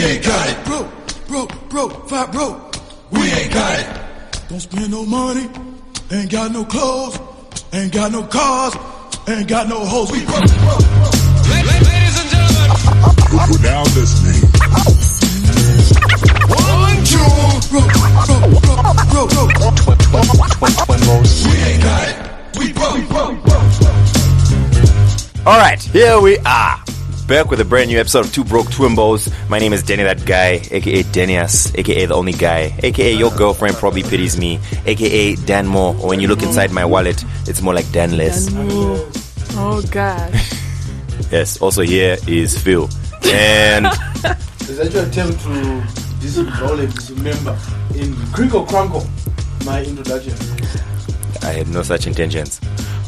ain't got it. Broke, fat broke. We ain't got it. Don't spend no money. Ain't got no clothes. Ain't got no cars. Ain't got no hoes. We broke. Ladies and gentlemen. You're now listening. 1, 2. Broke. We ain't got it. We broke. Alright, here we are. Back with a brand new episode of 2 Broke Twimbos. My name is Danny that guy, aka Danias, aka the only guy, aka your girlfriend probably pities me, aka Dan Mo. When you look inside my wallet, it's more like Danless. Oh god. Yes, also here is Phil. And is that your attempt to dismember in Crinkle Crunkle my introduction? I had no such intentions.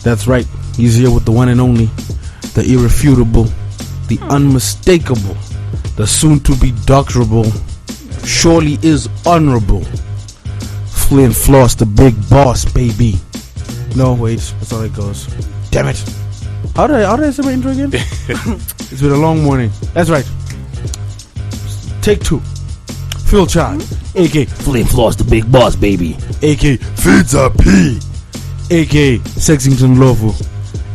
That's right. He's here with the one and only, the irrefutable, the unmistakable, the soon-to-be doctorable, surely is honorable, Flynn Floss, the big boss, baby. No, wait, that's how it goes. Damn it. How did I say my intro again? It's been a long morning. That's right. Take 2. Phil Chan, a.k.a. Flynn Floss, the big boss, baby. A.k.a. Pizza P. A.k.a. Sexington Lovu.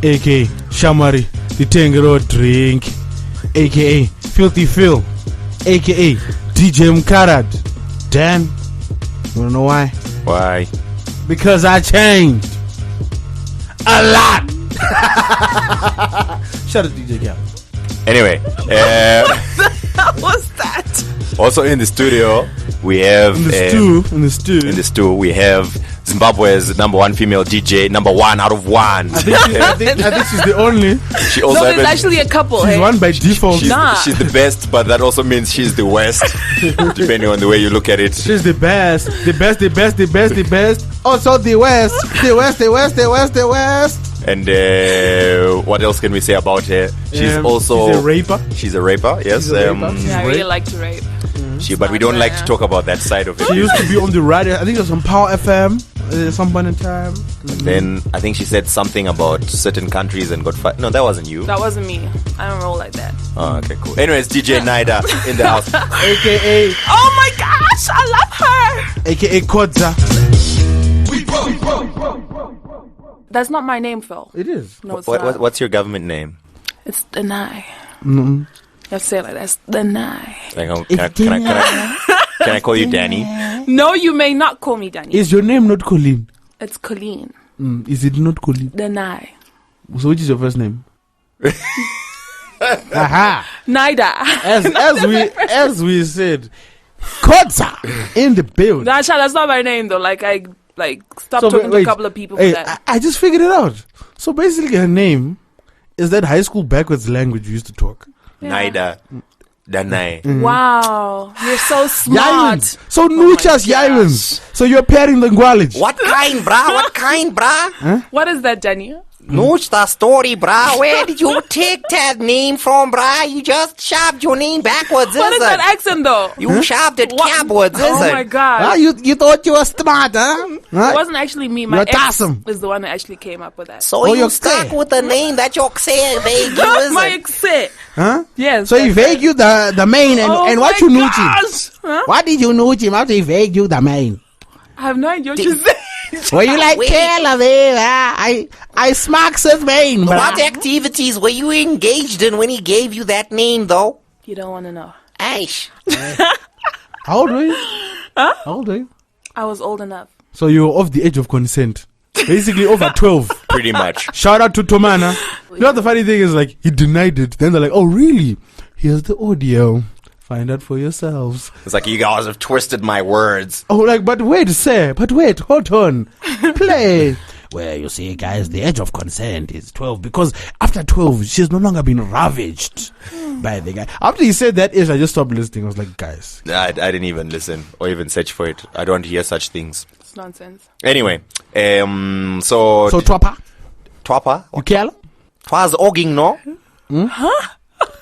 A.k.a. Shamari, the Tengero Drink. A.k.a. Filthy Phil. A.k.a. DJ Mkarad. Dan, you wanna know why? Why? Because I changed a lot. Shut up, DJ Gal. Anyway, What's that? also in the studio we have In the stew, we have Zimbabwe's #1 female DJ, #1 out of 1. I think she's the only. She also No, there's actually a couple. She's one by default. She's the best, but that also means she's the worst, depending on the way you look at it. She's the best. Also the West. And what else can we say about her? She's also she's a raper. She's a raper, yes. She's a raper. Yeah, I really like to rape. But we don't like to talk about that side of it. She used to be on the radio. I think it was on Power FM at some point in time. Then I think she said something about certain countries and got fired. No, that wasn't you. That wasn't me. I don't roll like that. Oh, okay, cool. Anyways, DJ Naida in the house. AKA. Oh my gosh, I love her. AKA Kodza. We broke. That's not my name, Phil. It is. No, it's not. What's your government name? It's Denai. Mm-hmm. Let's say it like that. It's Denai. Can I call you Danny? No, you may not call me Danny. Is your name not Colleen? It's Colleen. Is it not Colleen? Denai. So which is your first name? Aha. Naida. As we said, Kodza in the building. Nasha, that's not my name though. Like I stopped talking to a couple of people for that. I just figured it out. So basically her name is that high school backwards language you used to talk. Yeah. Naida. Danai. Wow, you're so smart. So Nuchas Yavins. So you're pairing the Ngwalage. What kind, brah? Huh? What is that, Danny? Nooch the story, brah. Where did you take that name from, brah? You just shoved your name backwards, What is that accent though? You shoved it backwards, Oh my god. You thought you were smart, huh? It wasn't actually me. My You're ex awesome. is the one that actually came up with that. So you stuck with the name that you're saying vague you, isn't My it? ex said. Huh? Yes. So he vague you the main and what you knew him? Huh? What did you know him after he vague you the main? I have no idea what you said. Were you like, tell me, I smacks his main, bro. What activities were you engaged in when he gave you that name, though? You don't want to know. Aish. How old were you? Huh? How old were you? I was old enough. So you were off the age of consent. Basically over 12. Pretty much. Shout out to Tomana. You know what the funny thing is, like, he denied it. Then they're like, oh really? Here's the audio. Find out for yourselves. It's like you guys have twisted my words. Oh, like, but wait, sir. But wait, hold on. Play. Well, you see, guys, the age of consent is 12 because after 12, she's no longer been ravaged by the guy. After he said that age, I just stopped listening. I was like, guys. I didn't even listen or even search for it. I don't hear such things. It's nonsense. Anyway, so Twapa? Twapa? You kill? Twas ogging, no? Huh?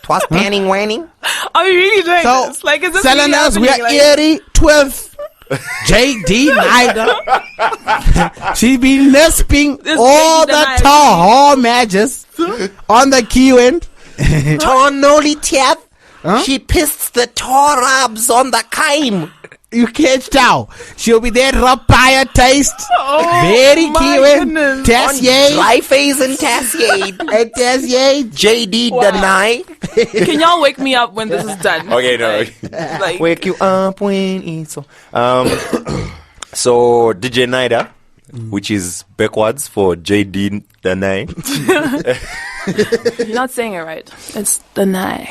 Twas panning, wanning. Are you really doing So, this? Like, is this telling really us we are happening? eerie 12th. JD Naida. She be lisping This all JD the Naida. tall matches on the key end. Tonoli tap. Huh? She pissed the Torabs on the Kaim. You can't tell. She'll be there, papaya taste. Very keen. Dry face and Tassier. JD deny. Can y'all wake me up when this is done? Okay, no. Like, Wake you up when it's so. So DJ Naida, which is backwards for JD deny. you're not saying it right. It's deny.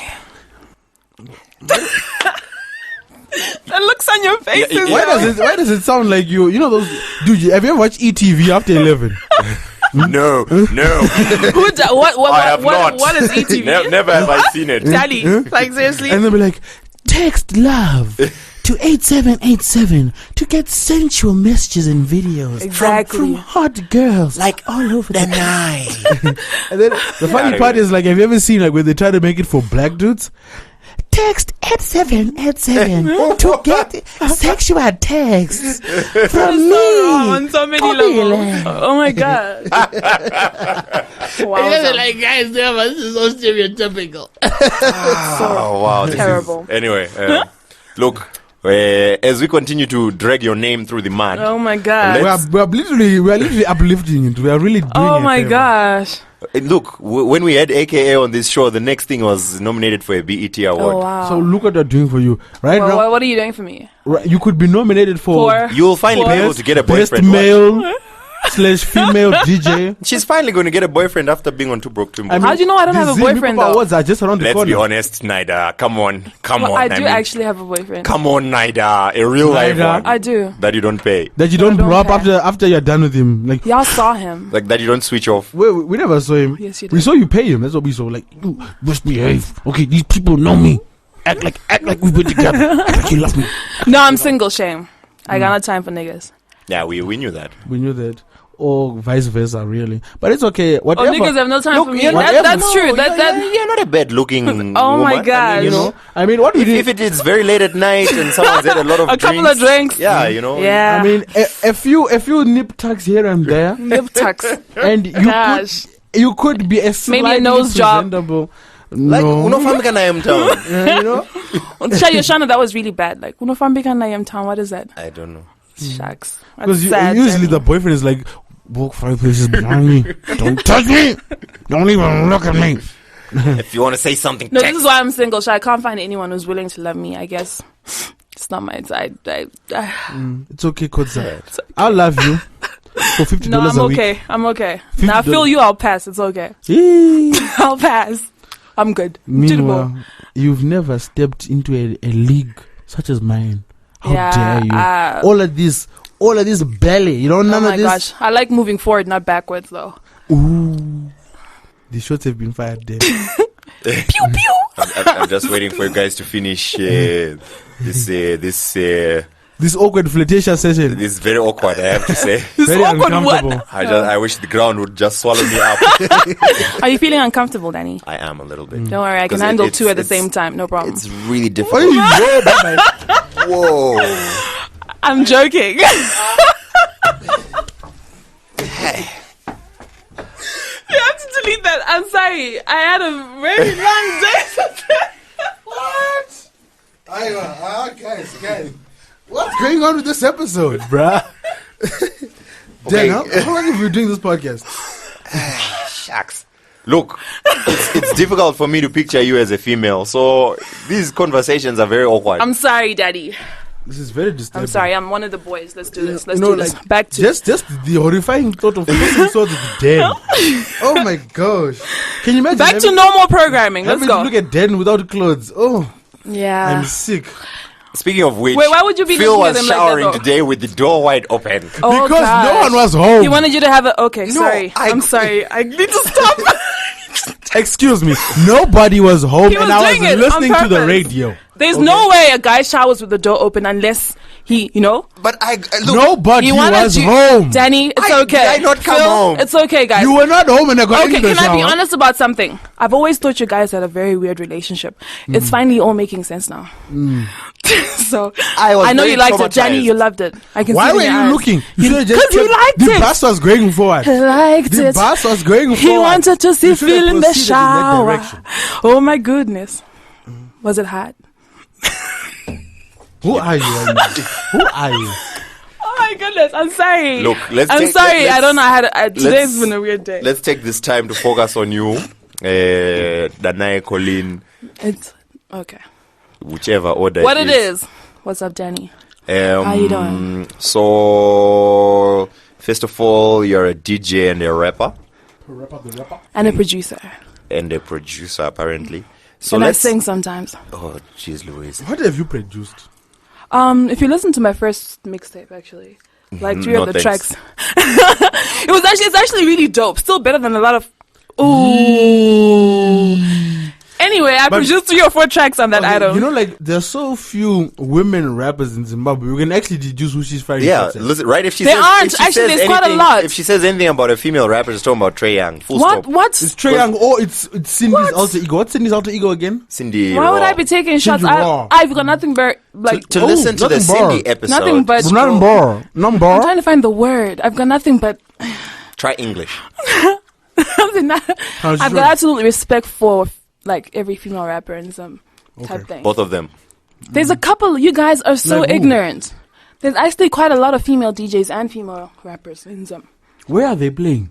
The looks on your face. Yeah, Why does it sound like you know those? Dude, have you ever watched ETV after 11? No. What is ETV? Never have I seen it. Daddy, like seriously. And they'll be like, text love to 8787 to get sensual messages and videos Exactly. from hot girls Like all over the the night. And then the funny part is, like, have you ever seen, like, when they try to make it for black dudes? Text 8787 to get sexual texts from me. On so many levels. Oh my god. Wow. Like, guys, this is so stereotypical. Oh wow, this terrible. Is, anyway, look, as we continue to drag your name through the mud. Oh my god. We are literally uplifting it. We are really doing Oh it. my gosh. Look, when we had AKA on this show, the next thing was nominated for a BET award. Oh wow. So look what they're doing for you right now. What are you doing for me? Right, you could be nominated for You'll finally be able to get a best boyfriend. male / female DJ. She's finally going to get a boyfriend after being on two Broke Twimbos. How do you know I don't have a boyfriend though? Awards are just around the Let's corner. be honest, Naida. Come on. Well, I do actually have a boyfriend. Come on, Naida. A real life Naida. one. I do. That you don't pay. That you don't I don't blow up care. after you're done with him. Like, Y'all saw him. Like that you don't switch off. we never saw him. Yes, you We did. saw you pay him. That's what we saw. Like, you misbehave. Okay, these people know me. Act like we were together. Act like you love me. No, I'm single, shame. I got no time for niggas. Yeah, we knew that. We knew that. Or vice versa, really. But it's okay. Whatever. Oh, niggas have no time for me. you're not- That's true. You're not a bad looking Oh my woman. gosh. You know? I mean, what we If it is very late at night and someone's had a lot of A couple of drinks. Yeah, you know. Yeah. I mean, a few nip tucks here and there. nip tucks. And Gosh. you could be a Maybe a slightly nose job. presentable. Like No. unofambika na M town. You know? Shana, that was really bad. Like, unofambika na yam town. What is that? I don't know. Shucks. Because That's sad. usually Danny. the boyfriend is like, walk 5 places behind me. Don't touch me. Don't even look at me. If you want to say something, No, text. this is why I'm single. I can't find anyone who's willing to love me. I guess it's not my side. It's okay, Kodza. I'll love you for $50 No, I'm a week. okay. I'm okay. Now I $50. feel you. I'll pass. It's okay. Yee. I'll pass. I'm good. Meanwhile, you've never stepped into a league such as mine. How dare you? All of this belly. You know, none Oh of my this. gosh. I like moving forward, not backwards, though. Ooh. The shots have been fired there. Pew pew. I'm just waiting for you guys to finish This awkward flirtation session. this is very awkward. I have to say. Very awkward uncomfortable. I wish the ground would just swallow me up. Are you feeling uncomfortable, Danny? I am a little bit. Don't worry, I can 'Cause handle it's- two at the it's- same time. No problem. It's really difficult. Hey, bye-bye. Whoa. I'm joking. You have to delete that. I'm sorry. I had a very long day today. What? Guys. What's going on with this episode, bruh? Dan, how long have you been doing this podcast? Shucks. Look, it's difficult for me to picture you as a female, so these conversations are very awkward. I'm sorry, Daddy. This is very disturbing. I'm sorry. I'm one of the boys. Let's do this. Let's No, do this. like, Back to just the horrifying thought of losing swords with Dan. Oh my gosh! Can you imagine? back to normal programming. Let's having to go. look at Dan without clothes. Oh, Yeah. I'm sick. Speaking of which, Wait, why would you be Phil looking at was him like that, showering though? today with the door wide open. Oh, Because no gosh. one was home. He wanted you to have a. Okay, sorry. I- I'm sorry. I need to stop. Excuse me. Nobody was home, He was and I doing was it listening on to the purpose. radio. There's no way a guy showers with the door open unless he, But look, Nobody he wanted was you. home. Danny, it's I- okay. I not come Phil, home. It's okay, guys. You were not home, and I got Okay, into the can I be shower. honest about something? I've always thought you guys had a very weird relationship. It's finally all making sense now. So I was know very you liked it, Danny. traumatized. You loved it. I can Why see it were in your you eyes. looking? You should have just Because he kept- liked the it. bus was going forward. He liked The it. bus was going forward. He wanted to see You should have Phil in the proceeded in that shower. direction. Oh my goodness. Was it hot? Who are you right now? Who are you? Oh my goodness, I'm sorry. Look, I don't know how to. Today's been a weird day. Let's take this time to focus on you, Danai, Colleen. It's okay. Whichever order. What it is. What's up, Danny? How you doing? So, first of all, you're a DJ and a rapper. And a producer. And a producer, apparently. So and I sing sometimes. Oh, jeez, Louise. What have you produced? If you listen to my first mixtape, actually, like 3 of the thanks. tracks, it's actually really dope. Still better than a lot of. Ooh. Anyway, I produced 3 or 4 tracks on that item. You know, like there's so few women rappers in Zimbabwe. We can actually deduce who she's fighting. Yeah, listen, right? If she there's quite a lot. If she says anything about a female rapper, she's talking about Trey Young. Full stop. What? It's Trey Young or it's Cindy's alter ego. What's Cindy's alter ego again? Cindy. Why would I be taking shots? I've got nothing but like to listen to the Cindy episode. Nothing but number. I'm trying to find the word. I've got nothing but. Try English. I've got absolutely respect for like every female rapper in some type thing. Both of them. There's a couple. You guys are so Like who? ignorant. There's actually quite a lot of female DJs and female rappers in some. Where are they playing?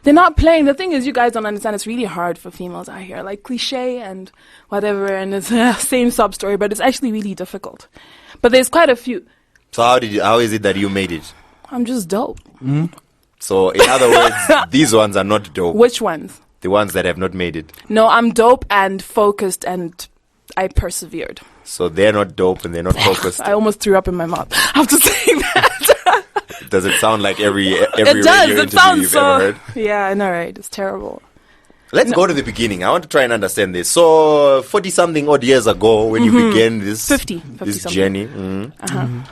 They're not playing. The thing is, you guys don't understand. It's really hard for females out here, like cliche and whatever, and it's same sub story, but it's actually really difficult. But there's quite a few. So how is it that you made it? I'm just dope. So in other words, these ones are not dope. Which ones? The ones that have not made it. No, I'm dope and focused, and I persevered. So they're not dope and they're not focused. I almost threw up in my mouth after saying that. Does it sound like every It radio does. It interview sounds you've so. ever heard? Yeah, I know, right? It's terrible. Let's go to the beginning. I want to try and understand this. So 40-something odd years ago, when you began this 50 this something. journey,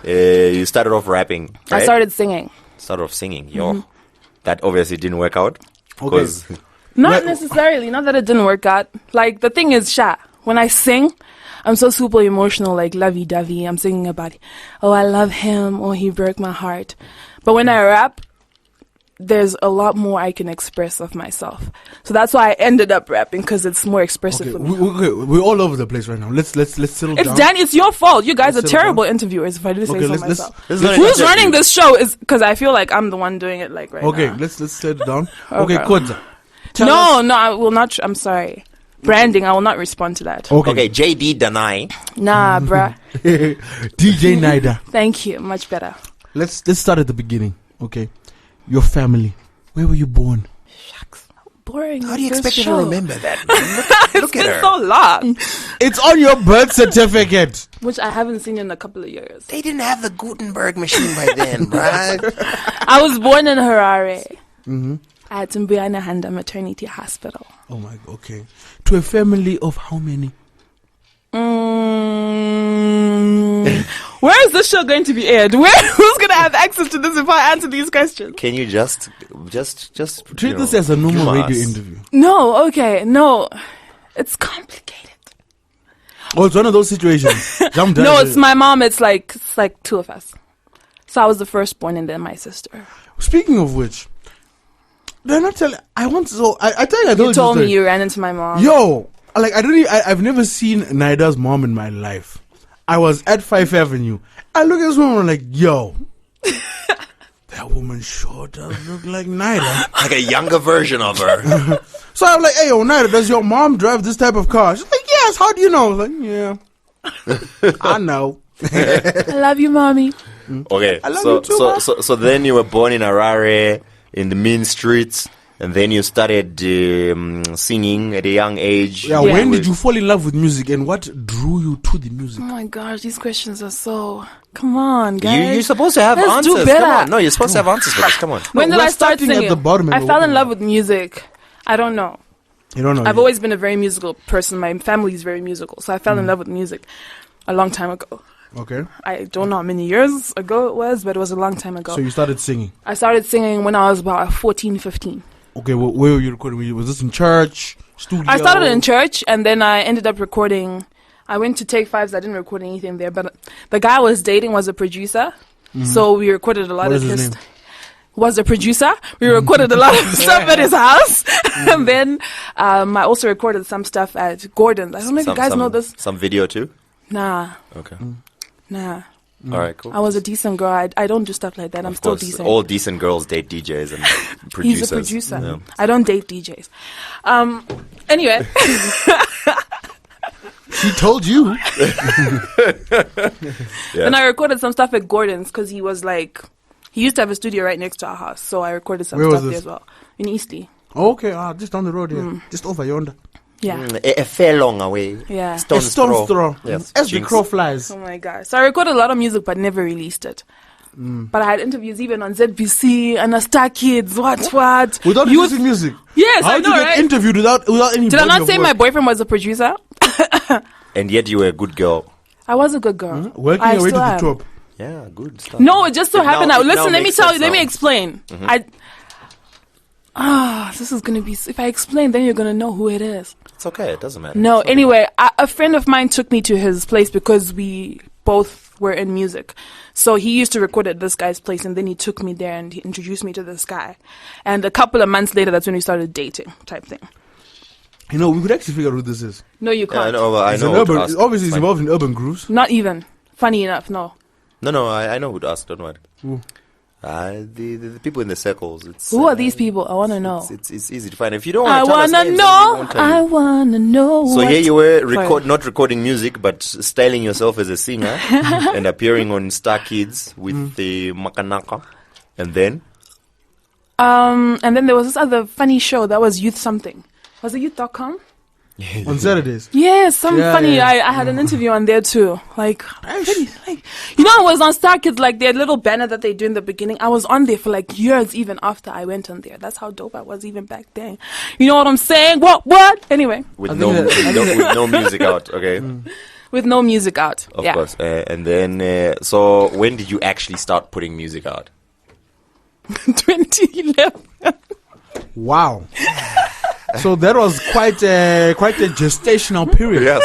you started off rapping. Right? I started singing. Started off singing. Yo, that obviously didn't work out. Okay. 'Cause Not necessarily. Not that it didn't work out. Like, the thing is, when I sing, I'm so super emotional, like lovey-dovey. I'm singing about, oh, I love him, or he broke my heart. But when I rap, there's a lot more I can express of myself. So that's why I ended up rapping, because it's more expressive for me. We're all over the place right now. Let's settle down. It's Danny, it's your fault. You guys are Let's settle terrible interviewers, if I do say so myself. not Who's running this show is, because I feel like I'm the one doing it like right now. let's settle down. Okay, Kodza. No, I will not. I'm sorry. Branding, I will not respond to that. Okay, JD Danai. Nah, bruh. DJ Naida. Thank you. Much better. Let's start at the beginning. Okay, your family. Where were you born? Shucks. Boring. How do you expect me to remember that? Look at It's her. so long. It's on your birth certificate. Which I haven't seen in a couple of years. They didn't have the Gutenberg machine by then, right? I was born in Harare. At Mbuyana Handa Maternity Hospital. Oh my God. Okay. To a family of how many? Where is this show going to be aired? Who's going to have access to this if I answer these questions? Can you just Treat this as a normal radio interview. No, okay, no. It's complicated. Oh, it's one of those situations. No, it's my mom. It's like 2 of us. So I was the firstborn and then my sister. Speaking of which, they're not telling. I tell you, You told me you ran into my mom. Yo, like I've never seen Naida's mom in my life. I was at 5th Avenue. I look at this woman, I'm like, yo, that woman sure does look like Naida. like a younger version of her. So I'm like, hey, yo, Naida, does your mom drive this type of car? She's like, yes. How do you know? I was like, yeah, I know. I love you, mommy. Okay, I love you too, so then you were born in Harare, in the mean streets, and then you started singing at a young age. Yeah, when did you fall in love with music, and what drew you to the music? Oh my gosh, these questions are so... Come on, guys. You're supposed to have Let's answers. do better. Come on. No, you're supposed to have answers for this. Come on. When did we're I start starting at singing? the bottom and I we're fell in working love up. with music. I don't know. You don't know. I've always been a very musical person. My family is very musical. So I fell in love with music a long time ago. Okay. I don't know how many years ago it was, but it was a long time ago. So you started singing. I started singing when I was about 14, 15. Okay, well, where were you recording? Was this in church, studio? I started in church, and then I ended up recording. I went to Take Fives. I didn't record anything there, but the guy I was dating was a producer. So we recorded a lot What of is his his... name? was a producer. We recorded a lot of stuff at his house. And then I also recorded some stuff at Gordon's. I don't know if you guys know this. Some video too? Nah. Okay. Nah. All right, cool. I was a decent girl. I don't do stuff like that. I'm Of still course, decent. all decent girls date DJs and producers. He's a producer. Yeah. I don't date DJs. Anyway. She told you. Then I recorded some stuff at Gordon's because he was like, he used to have a studio right next to our house. So I recorded some Where was stuff there this? as well. In Eastleigh. Okay, just down the road here. Just over yonder. Yeah. A fair long away. Yeah. A stone's throw. Yes. As the Jinx. crow flies. Oh my god. So I recorded a lot of music but never released it. But I had interviews even on ZBC and Star Kids. What? Without Youth- releasing music. Yes, How I did know, you get right? interviewed without any Did I body not of say work? my boyfriend was a producer? And yet you were a good girl. I was a good girl. Working I your way to still the am. top. Yeah, good stuff. No, it just so It now- happened. Now, it now listen, let me makes tell you. sense Let me now. explain. This is gonna be. If I explain, then you're gonna know who it is. It's okay. It doesn't matter. No, anyway, a friend of mine took me to his place because we both were in music. So he used to record at this guy's place, and then he took me there and he introduced me to this guy. And a couple of months later, that's when we started dating, type thing. You know, we could actually figure out who this is. No, you Yeah, I can't. know. I It's know. an who to urban, ask. obviously, it's Fine. involved in urban grooves. Not even. Funny enough, no. No, I know who to ask. Don't worry. Who? The people in the circles. It's, Who are these people? I want to know. It's easy to find. If you don't I want to tell us wanna names, know. then we won't tell you. I wanna know. So what- here you were, Sorry. not recording music, but styling yourself as a singer and appearing on Star Kids with the Makanaka. And then? And then there was this other funny show that was Youth something. Was it youth.com? On Saturdays. Yes, some Yeah, funny. yeah. I had an interview on there too. Like, you know, I was on Star Kids, like their little banner that they do in the beginning. I was on there for like years, even after I went on there. That's how dope I was even back then. You know what I'm saying? What? Anyway, With I no, think that- with no music out, okay? with no music out. Of yeah. course. And then, so when did you actually start putting music out? 2011. Wow. So that was quite a gestational period. Yes.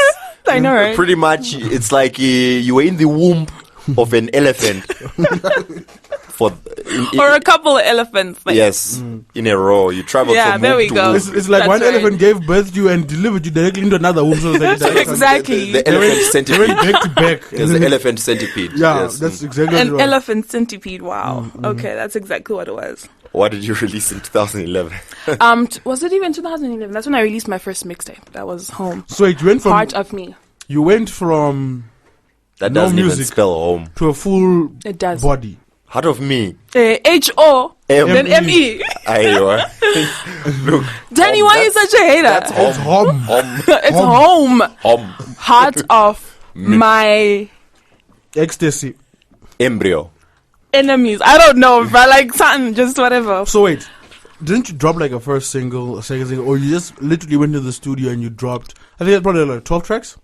I know, right? Pretty much, it's like you were in the womb of an elephant. Or a couple of elephants. Like, Yes, in a row. You traveled Yeah, from there womb we to go. womb. It's like That's one right. elephant gave birth to you and delivered you directly into another womb. So it's like Exactly. The elephant centipede. back to back. There's the elephant centipede. Yeah, Yes. that's exactly An what it was. elephant centipede. Wow. Okay, that's exactly what it was. What did you release in 2011? Was it even 2011? That's when I released my first mixtape. That was Home. So it went from Part of Me. you went from That No doesn't even music. spell home. to a full It does. body. Heart of me. H-O, M. then M-E. There you are. Look. Danny, home, why are you that's- such a hater? That's It's home. home. Home. It's home. Home. Heart of my Ecstasy. Embryo. enemies. I don't know, but like something, just whatever. So wait, didn't you drop like a first single, a second single, or you just literally went to the studio and you dropped? I think that's probably like 12 tracks.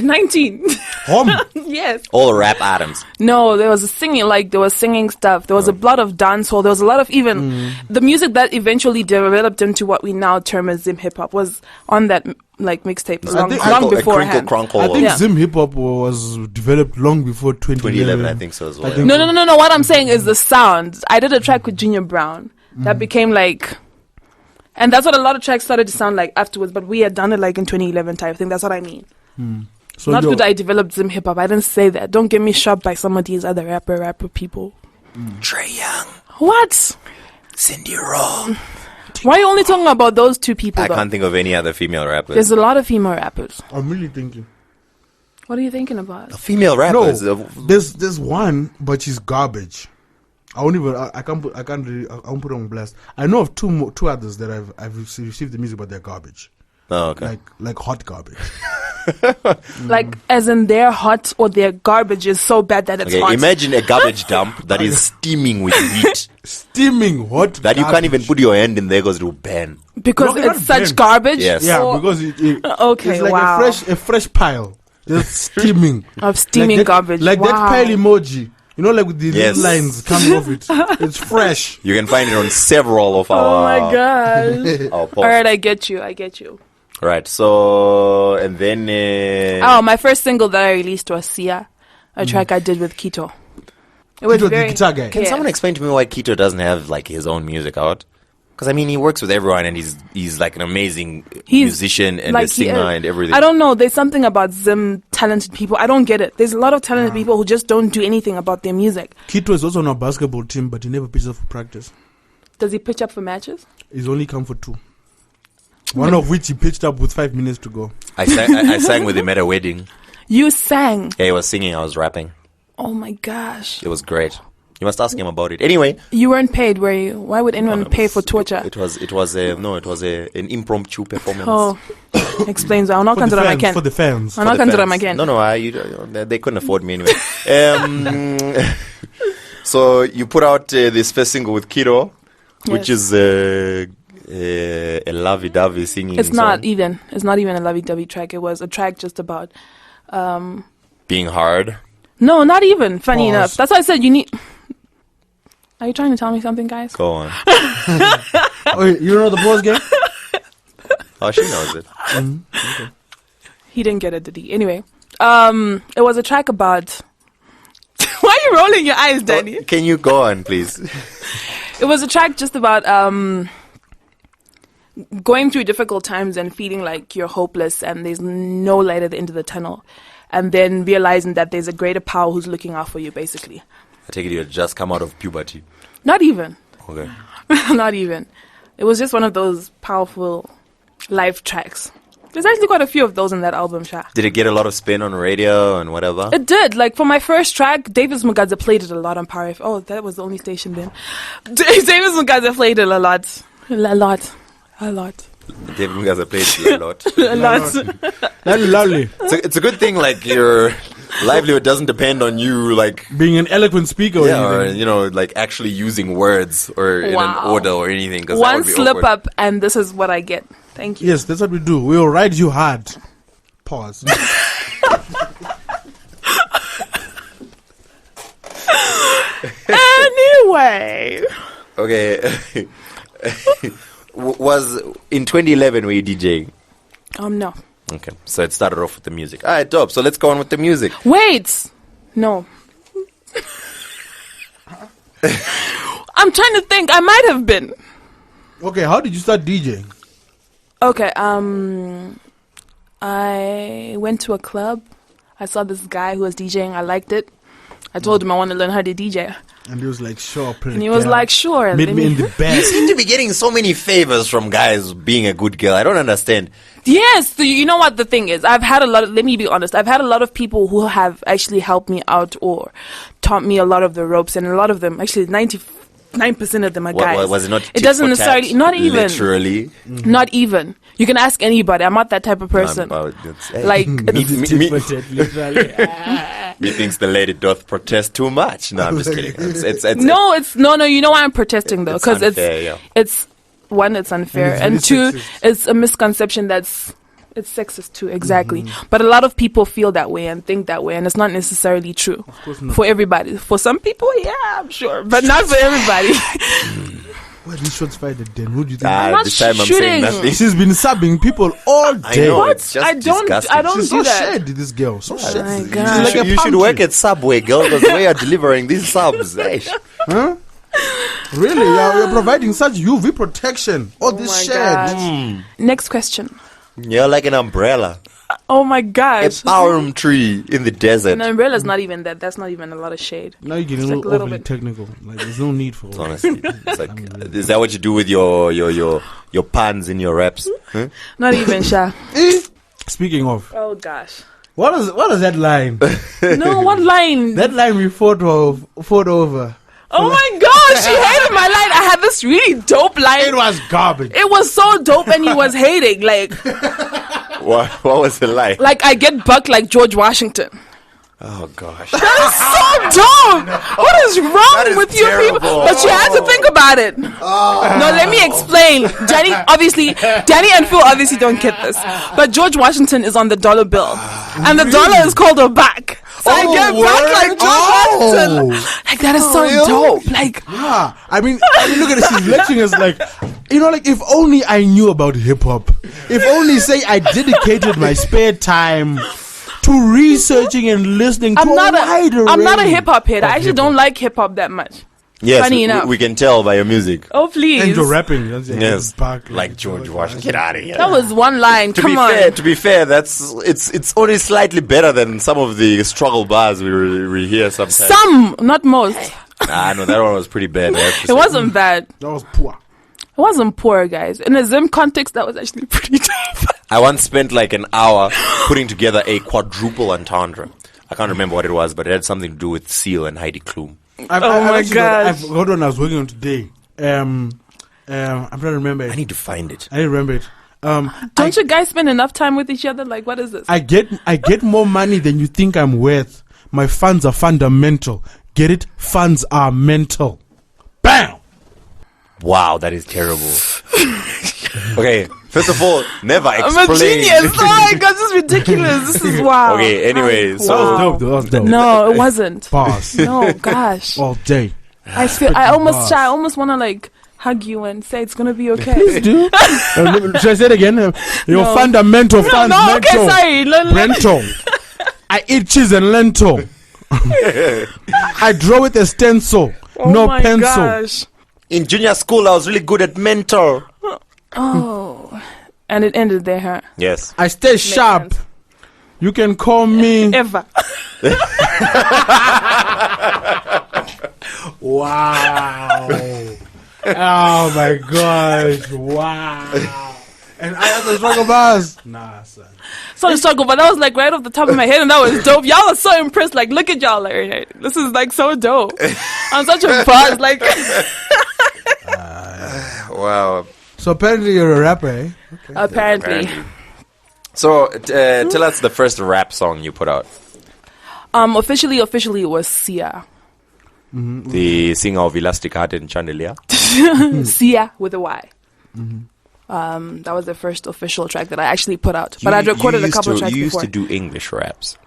19. Home. Yes. All rap items. No, there was singing stuff. There was a lot of dancehall. There was a lot of even the music that eventually developed into what we now term as Zim hip hop was on that like mixtape long think- long A crinkle beforehand. crankle. I think Yeah. Zim hip hop was developed long before 2011, I think so as well. I think- No. What I'm saying is the sound. I did a track with Junior Brown that became like, and that's what a lot of tracks started to sound like afterwards. But we had done it like in 2011 type thing. That's what I mean. So Not yo, that I developed Zim hip hop. I didn't say that. Don't get me shot by some of these other rapper people. Trey Young, What? Cindy Raw. Why are you only talking about those two people? I though? can't think of any other female rappers. There's a lot of female rappers. I'm really thinking. What are you thinking about? Female No, rappers. there's one, but she's garbage. I won't even. I can't put. I can't. Really, I won't put it on blast. I know of two others that I've received the music, but they're garbage. Oh, okay. Like hot garbage. Like, as in their hot or their garbage is so bad that it's Okay, hot. imagine a garbage dump that is steaming with heat. Steaming hot. That you can't even put your hand in there because it will burn. because No, it's not such them. garbage. Yes. Yeah, Or because it Okay, it's like wow. a fresh pile, just steaming. of steaming like that, garbage. like that Wow. pile emoji. You know, like with the Yes. little lines coming off it. It's fresh. You can find it on several of Oh our, my gosh. our posts. All right, I get you. Right, so, and then... Oh, my first single that I released was Sia, a track I did with Kito. It was Kito, very the guitar guy. Can someone explain to me why Kito doesn't have like his own music out? Because I mean, he works with everyone, and he's like an amazing musician and a singer and everything. I don't know. There's something about Zim talented people. I don't get it. There's a lot of talented people who just don't do anything about their music. Kito is also on our basketball team, but he never pitches up for practice. Does he pitch up for matches? He's only come for 2. One of which he pitched up with 5 minutes to go. I sang with him at a wedding. You sang. Yeah, he was singing. I was rapping. Oh my gosh. It was great. You must ask him about it. Anyway, You weren't paid, were you? Why would anyone pay for torture? It was an impromptu performance. Oh, explains why. I'm not For the considering I fans. can. For the fans. I'm not For the considering I fans. can. No, they couldn't afford me anyway. So you put out this first single with Kito, which Yes. is a lovey-dovey singing. It's song. not even a lovey-dovey track. It was a track just about being hard. no, not even. Funny Pause. enough. That's why I said you need. Are you trying to tell me something, guys? Go on. Wait, you don't know the pause game? Oh, she knows it. He didn't get it, did he? Anyway, it was a track about. Why are you rolling your eyes, Danny? Can you go on, please? It was a track just about going through difficult times and feeling like you're hopeless and there's no light at the end of the tunnel, and then realizing that there's a greater power who's looking out for you, basically. I take it you had just come out of puberty. Not even. Okay. Not even. It was just one of those powerful live tracks. There's actually quite a few of those in that album, Sha. Did it get a lot of spin on radio and whatever? It did. Like, for my first track, Davis Mugadza played it a lot on Power FM. Oh, that was the only station then. Davis Mugadza played it a lot. A lot. David Mugaza played it a lot. A lot. That's lovely. It's a good thing, like, your livelihood doesn't depend on you, like, Being an eloquent speaker or or, anything. like, actually using words or in an Wow. order or anything. 'Cause that One would be slip awkward. up, and this is what I get. Thank you. Yes, that's what we do. We'll ride you hard. Pause. Anyway. Okay. Was in 2011 were you DJing? No. Okay, so it started off with the music. All right, dope. So let's go on with the music. Wait. No. I'm trying to think. I might have been. Okay, how did you start DJing? Okay, I went to a club. I saw this guy who was DJing. I liked it. I told him I want to learn how to DJ. And he was like, sure, pretty And he was girl. like, sure. Meet me in the You back. seem to be getting so many favors from guys being a good girl. I don't understand. Yes, so you know what the thing is? I've had a lot of, let me be honest, I've had a lot of people who have actually helped me out or taught me a lot of the ropes, and a lot of them, actually 99% of them are guys. Was it not? It tit doesn't for necessarily, tat, not even. Literally. Not even. You can ask anybody. I'm not that type of person. Like, Methinks the lady doth protest too much. No, I'm just kidding. no, you know why I'm protesting though? It's Because unfair, yeah. it's one, it's unfair, And and it's two, sexist. it's a misconception it's sexist too, exactly. But a lot of people feel that way and think that way, and it's not necessarily true course not. for everybody. For some people, yeah, I'm sure, but not for everybody. Where these shots fired at then? Who do you think? not this time I'm shooting. saying nothing. She's been subbing people all I day. know. What? It's just I don't disgusting. She's do so that. shady, this girl. So shady. my She's God. like a You should pumpkin. work at Subway, girl, because we are delivering these subs. Hey. Huh? Really? You're providing such UV protection. All this my shit. God. Next question. You're like an umbrella. Oh my A gosh. palm tree in the desert. An umbrella's not even that. That's not even a lot of shade. Now you're getting It's a like little a little overly bit. technical. Like, there's no need for it. Honestly, it's like, is that what you do with your puns in your raps? Huh? Not even, Sha. Speaking of, Oh gosh. what is that line? No, what line? That line we fought over. Oh my gosh, she hated my line. I had this really dope line. It was garbage. It was so dope, and he was hating. Like What was it like? I get bucked like George Washington. Oh gosh. That is so dope. What is wrong is with you people? terrible. But you had to think about it. No, let me explain. Danny and Phil obviously don't get this. But George Washington is on the dollar bill, and the dollar is called a back. So I get bucked like George Washington. Like that is so dope. Like Yeah, I mean, look at this. She's lecturing us like, like if only I knew about hip hop. If only, say, I dedicated my spare time to to researching and listening to I'm not a range hip hop head. I of actually hip-hop. don't like hip hop that much. Yes, Funny enough. we can tell by your music. Oh please. And your rapping. Yes, Back, like George Washington. Get out of here. That was one line. To Come be on. fair, it's only slightly better than some of the struggle bars we hear sometimes. Some, not most. No, that one was pretty bad. I have to It say. wasn't bad. That was poor. It wasn't poor, guys. In a Zim context, that was actually pretty tough. I once spent like an hour putting together a quadruple entendre. I can't remember what it was, but it had something to do with Seal and Heidi Klum. my gosh. Hold on, I was working on today. I'm trying to remember it. I need to find it. I didn't remember it. Don't you guys spend enough time with each other? Like, what is this? I get more money than you think I'm worth. My funds are fundamental. Get it? Funds are mental. Bam! Wow, that is terrible. Okay, first of all, never I'm explain. a genius. Oh my god, this is ridiculous. This is wow. Okay, anyway, That so was dope. That was dope. No, it wasn't. Boss. No, gosh. All day. I almost want to like hug you and say it's gonna be okay. Please do. Should I say it again? Your No. fundamental funds No, mental. okay, sorry. Rental. I eat cheese and lentil. I draw with a stencil. Oh no my pencil. gosh. in junior school, I was really good at mental. Oh, and it ended there, huh? Yes. I stay sharp. sense. You can call me. Ever. Wow. Oh my gosh. Wow. And I have to struggle bars. Nah, son. So the struggle, but that was like right off the top of my head, and that was dope. Y'all are so impressed. Like, look at y'all. Like, this is like so dope. I'm such a buzz. Like, Wow. So apparently you're a rapper, eh? apparently. So tell us the first rap song you put out. Officially, it was Sia. The singer of Elastic Heart and Chandelier. Sia with a Y. That was the first official track that I actually put out. But I'd recorded a couple of tracks You used before. to do English raps.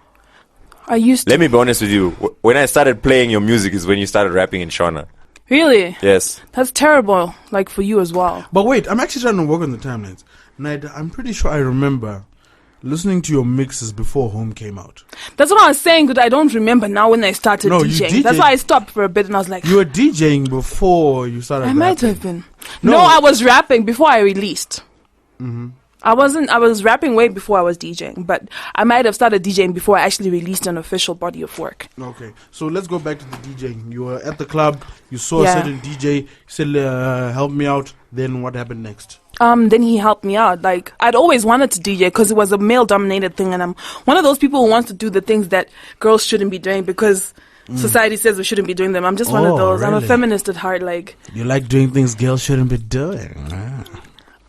I used to. Let me be honest with you. When I started playing your music is when you started rapping in Shona. Really? Yes. That's terrible. Like for you as well. But wait, I'm actually trying to work on the timelines. Naida, I'm pretty sure I remember listening to your mixes before Home came out. That's what I was saying, but I don't remember now when I started No, you DJing. That's DJed. why I stopped for a bit and I was like, You were DJing before you started I might rapping. have been. No. No, I was rapping before I released. I was rapping way before I was DJing, but I might have started DJing before I actually released an official body of work. Okay, so let's go back to the DJing. You were at the club, you saw Yeah. a certain DJ, you said, help me out. Then what happened next? Then he helped me out. Like, I'd always wanted to DJ because it was a male-dominated thing, and I'm one of those people who wants to do the things that girls shouldn't be doing because society says we shouldn't be doing them. I'm just one of Oh, those. I'm a really? feminist at heart, like, You like doing things girls shouldn't be doing.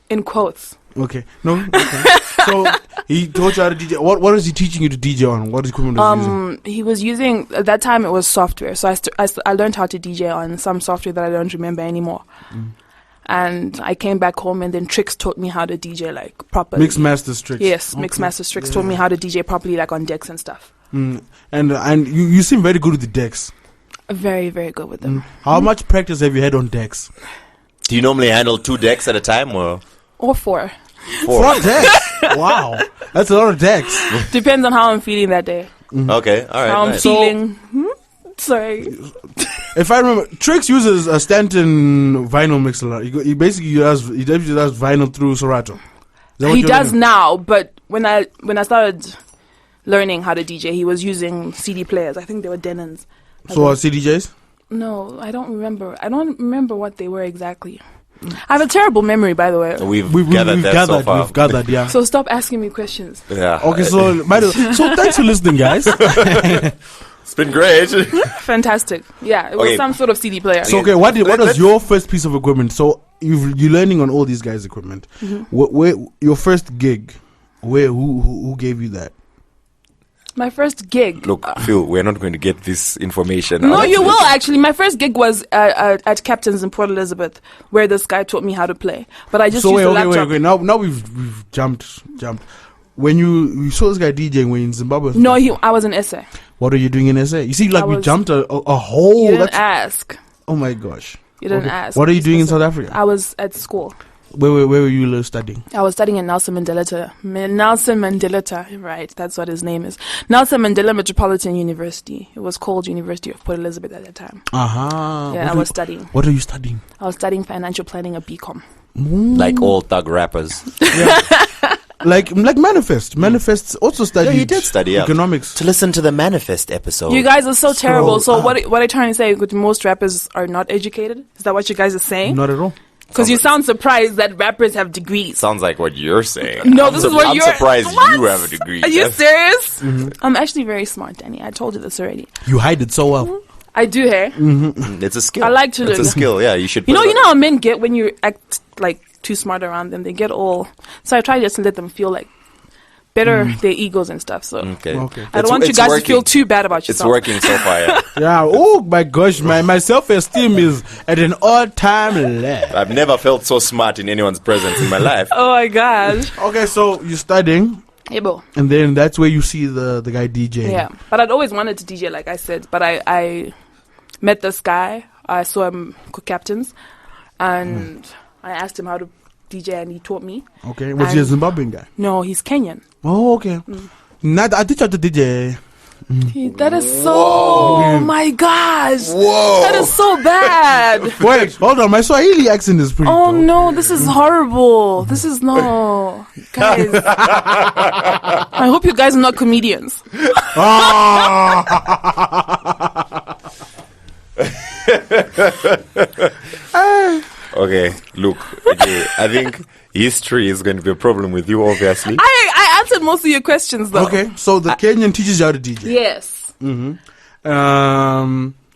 in quotes. Okay, no. Okay. So he taught you how to DJ. What is he teaching you to DJ on? What equipment was he using? He was using, at that time it was software, so I learned how to DJ on some software that I don't remember anymore. And I came back home, and then Trix taught me how to DJ like properly. Mix Master Tricks. Yes, Mix Master Trix taught me how to DJ properly, like on decks and stuff. And you seem very good with the decks. Very, very good with them. How much practice have you had on decks? Do you normally handle 2 decks at a time or Or 4. 4? decks. Wow, that's a lot of decks. Depends on how I'm feeling that day. Okay, all right. How I'm nice. feeling. Sorry. If I remember, Trix uses a Stanton vinyl mixer. He basically does vinyl through Serato. Is that what He you're does doing? now, but when I started learning how to DJ, he was using CD players. I think they were Denons. So CDJs? No, I don't remember. I don't remember what they were exactly. I have a terrible memory, by the way. We've gathered that so far. We've gathered, yeah. So stop asking me questions. Yeah. Okay, so thanks for listening, guys. It's been great. Fantastic. Yeah, it was Okay. some sort of CD player. So okay, what was your first piece of equipment? So you're learning on all these guys' equipment. Where your first gig? Who gave you that? My first gig. Look, Phil, we're not going to get this information. No, out. you will actually. My first gig was at Captain's in Port Elizabeth, where this guy taught me how to play. But I just used a laptop. Now we've jumped. When you saw this guy DJing when in Zimbabwe. No, I was in SA. What are you doing in SA? You see, like I we was- jumped a whole. You didn't ask. Oh my gosh. You didn't Okay. ask. What are you doing in Specific. South Africa? I was at school. Where were you studying? I was studying at Nelson Mandela, right? That's what his name is. Nelson Mandela Metropolitan University. It was called University of Port Elizabeth at that time. Yeah, I was studying. What are you studying? I was studying financial planning at BCom. Like all thug rappers. Like Manifest. Manifest also studied. He did study economics. To listen to the Manifest episode. You guys are so terrible. So what are you trying to say? Most rappers are not educated? Is that what you guys are saying? Not at all. Because you sound surprised that rappers have degrees. Sounds like what you're saying. No, this is what I'm you're... surprised What? you have a degree. Are you serious? I'm actually very smart, Danny. I told you this already. You hide it so well. I do, hey? It's a skill. I like to It's a learn. skill, yeah. You should. You know how men get when you act like too smart around them? They get all... So I try just to let them feel like better their egos and stuff. So Okay. I don't want you guys to feel too bad about yourself. It's working so far, yeah. Yeah. Oh my gosh, my self-esteem is at an all-time low. I've never felt so smart in anyone's presence in my life. Oh my gosh. Okay, so you're studying, Ebo. and then that's where you see the guy DJing. Yeah. But I'd always wanted to DJ, like I said. But I met this guy. I saw him cook captains. And I asked him how to DJ, and he taught me. Okay. Was he a Zimbabwean guy? No, he's Kenyan. Oh, okay. I teach how to DJ. That is so... Oh my gosh. Whoa. That is so bad. Wait, hold on. My Swahili accent is pretty Oh dope. no, this is horrible. This is no. Guys. I hope you guys are not comedians. Okay, look. Okay, I think history is going to be a problem with you, obviously. I answered most of your questions though. Okay, so the Kenyan teaches you how to DJ. Yes.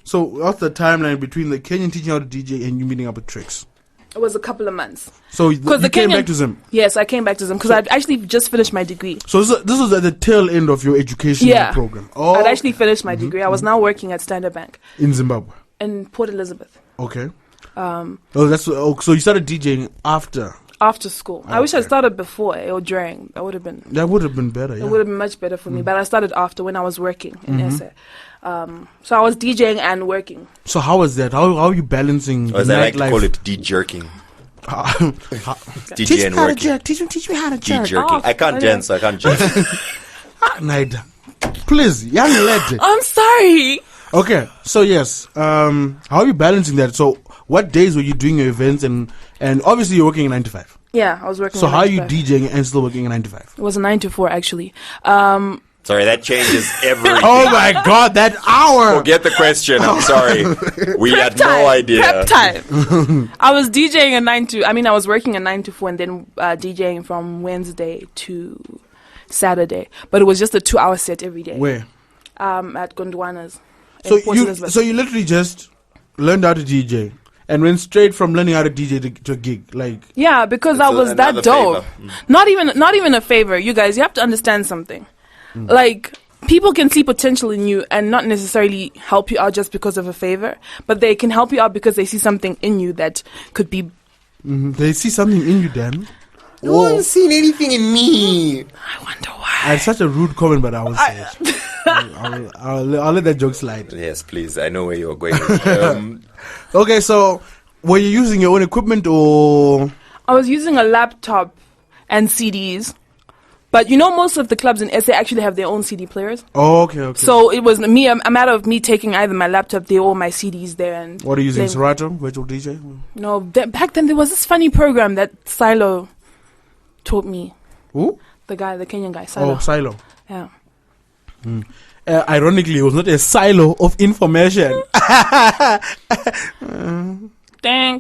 So what's the timeline between the Kenyan teaching how to DJ and you meeting up with Tricks? It was a couple of months. So you the came Kenyan- back to Zim. Yes, I came back to them because I'd actually just finished my degree. So this was at the tail end of your educational Yeah. program. Oh, I'd actually finished my degree. I was now working at Standard Bank in Zimbabwe. in Port Elizabeth Okay. So you started DJing after. after school. I wish I started before or during. That would have been... That would have been better. It Yeah. would have been much better for me, but I started after when I was working in SA. So I was DJing and working. So how was that? How are you balancing Or as I like to nightlife? call it, de-jerking. Teach DJ me and how to working. jerk. Teach me how to jerk. De-jerking. I can't dance, so I can't jerk. Naida, please, young lady. I'm sorry. Okay, so yes, how are you balancing that? So what days were you doing your events and obviously you're working in 9 to 5. Yeah, I was working. So at how are 9 you to 5. DJing and still working in 9 to 5? It was a 9 to 4 actually. Sorry, that changes everything. Oh my God, that hour! Forget the question. I'm sorry. We had no idea. Prep time. I was DJing at 9 to... I mean, I was working at 9 to 4 and then DJing from Wednesday to Saturday. But it was just a 2-hour set every day. Where? At Gondwana's. in So Port Elizabeth. you literally just learned how to DJ and went straight from learning how to DJ to a gig, like. Yeah, because I was that another dope. favor. Not even a favor. You guys, you have to understand something. Like, people can see potential in you and not necessarily help you out just because of a favor, but they can help you out because they see something in you that could be... They see something in you, Dan. No one's seen anything in me. I wonder I why. had such a rude comment, but I will say it. I'll let that joke slide. Yes, please. I know where you're going. Okay, so were you using your own equipment or? I was using a laptop and CDs, but you know most of the clubs in SA actually have their own CD players. Oh, okay. So it was me, a matter of me taking either my laptop there or my CDs there. And What are you using? playing- Serato, virtual DJ? No, back then there was this funny program that Silo taught me. Who? The Kenyan guy, Silo. Oh, Silo. Yeah. Ironically, it was not a silo of information. Dang.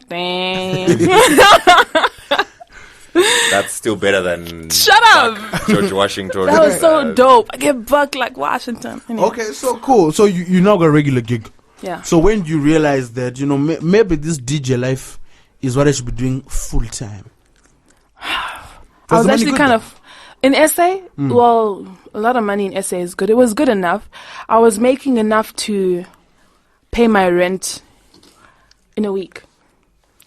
That's still better than Shut up! George Washington. That was so dope. I get bucked like Washington. Anyway. Okay, so cool. So you now got a regular gig. Yeah. So when do you realize that, maybe this DJ life is what I should be doing full time? I was actually kind of in SA. Well, a lot of money in SA is good. It was good enough. I was making enough to pay my rent in a week.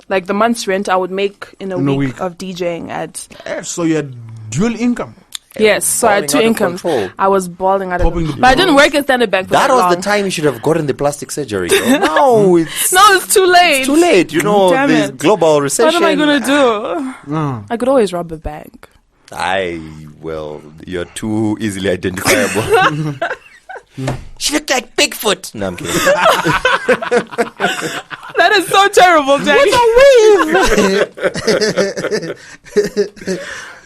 Like the month's rent, I would make in a week of DJing at. So you had dual income. Yes, so I had two Balling out of incomes. control. I was balling out of Popping the control. But I didn't work at Standard Bank for That that was long. the time you should have gotten the plastic surgery. Girl. No, it's No, it's too late. it's too late. You know, Damn there's it. global recession. What am I going to do? No. I could always rob a bank. Well, you're too easily identifiable. She looked like Bigfoot. No, I'm kidding. That is so terrible, Daddy.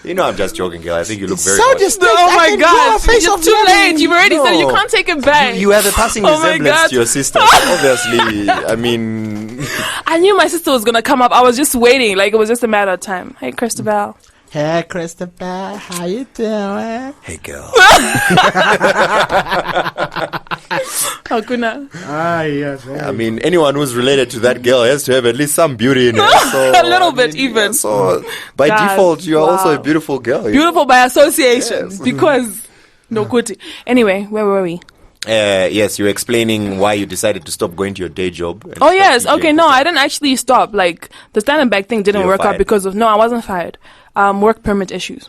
You know, I'm just joking, girl. I think you look very So hot. just Oh my God. face It's of too Daddy. late. You've already said you No. can't take it back. You have a passing Oh my resemblance God. to your sister. Obviously, I mean, I knew my sister was going to come up. I was just waiting. Like, it was just a matter of time. Hey, Christabel. Hey, Christopher, how you doing? hey, girl. Hakuna. Yes. I mean, anyone who's related to that girl has to have at least some beauty in her. So, A little bit, even. So, by God, default, you are also a wow. beautiful girl. Beautiful by association. Yes. Because, no kuti. Anyway, where were we? Yes, you were explaining why you decided to stop going to your day job. and Oh, start yes. DJing. Okay, no, I didn't actually stop. Like, the Standard Bank thing didn't You were work out fired. because of... No, I wasn't fired. Work permit issues.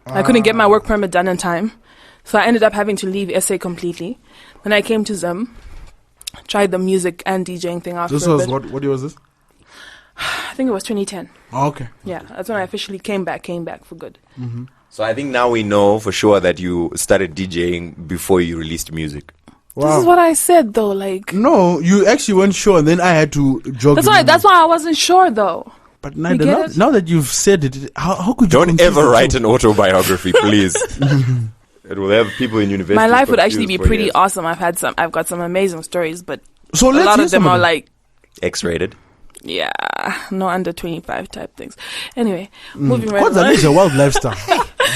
I couldn't get my work permit done in time. So I ended up having to leave SA completely. Then I came to Zim, tried the music and DJing thing after This a was bit. what year was this? I think it was 2010. Oh, okay. Yeah, that's when I officially came back for good. So I think now we know for sure that you started DJing before you released music. This is what I said, though. Like, No, you actually weren't sure, and then I had to jog. that's with why. you. That's why I wasn't sure, though. But You Naida, get it? now that you've said it, how could you? Don't confuse ever the write two? an autobiography, please. It will have people in university. My life would actually be confused for pretty years. awesome. I've got some amazing stories, but So a let's lot hear of them some are them. like, X-rated. yeah, no under 25 type things. Anyway, moving right What's that? along. Is a wild lifestyle.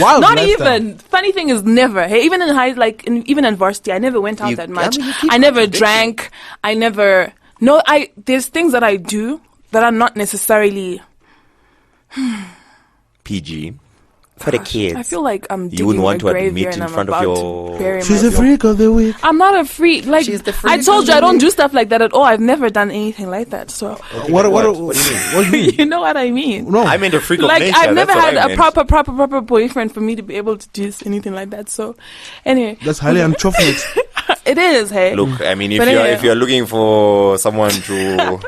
Wild Not lifestyle. even. Funny thing is, never. Hey, even in high, even in varsity, I never went out You- that I much. mean, you keep I never contradicting. drank. I never. No, there's things that I do that are not necessarily. PG. For the kids. I feel like I'm digging You wouldn't want a to grave admit here in and I'm front of about your- to bury She's a myself. freak of the week. I'm not a freak. Like, She's the freak I told of you, the I don't week. do stuff like that at all. I've never done anything like that. So, What do you mean? you know what I mean? No. I meant a freak of Like, nature. I've never that's what had I a meant. proper boyfriend for me to be able to do anything like that. So, anyway, That's highly unfortunate. it is. Hey, Look, I mean, But anyway. if you're looking for someone to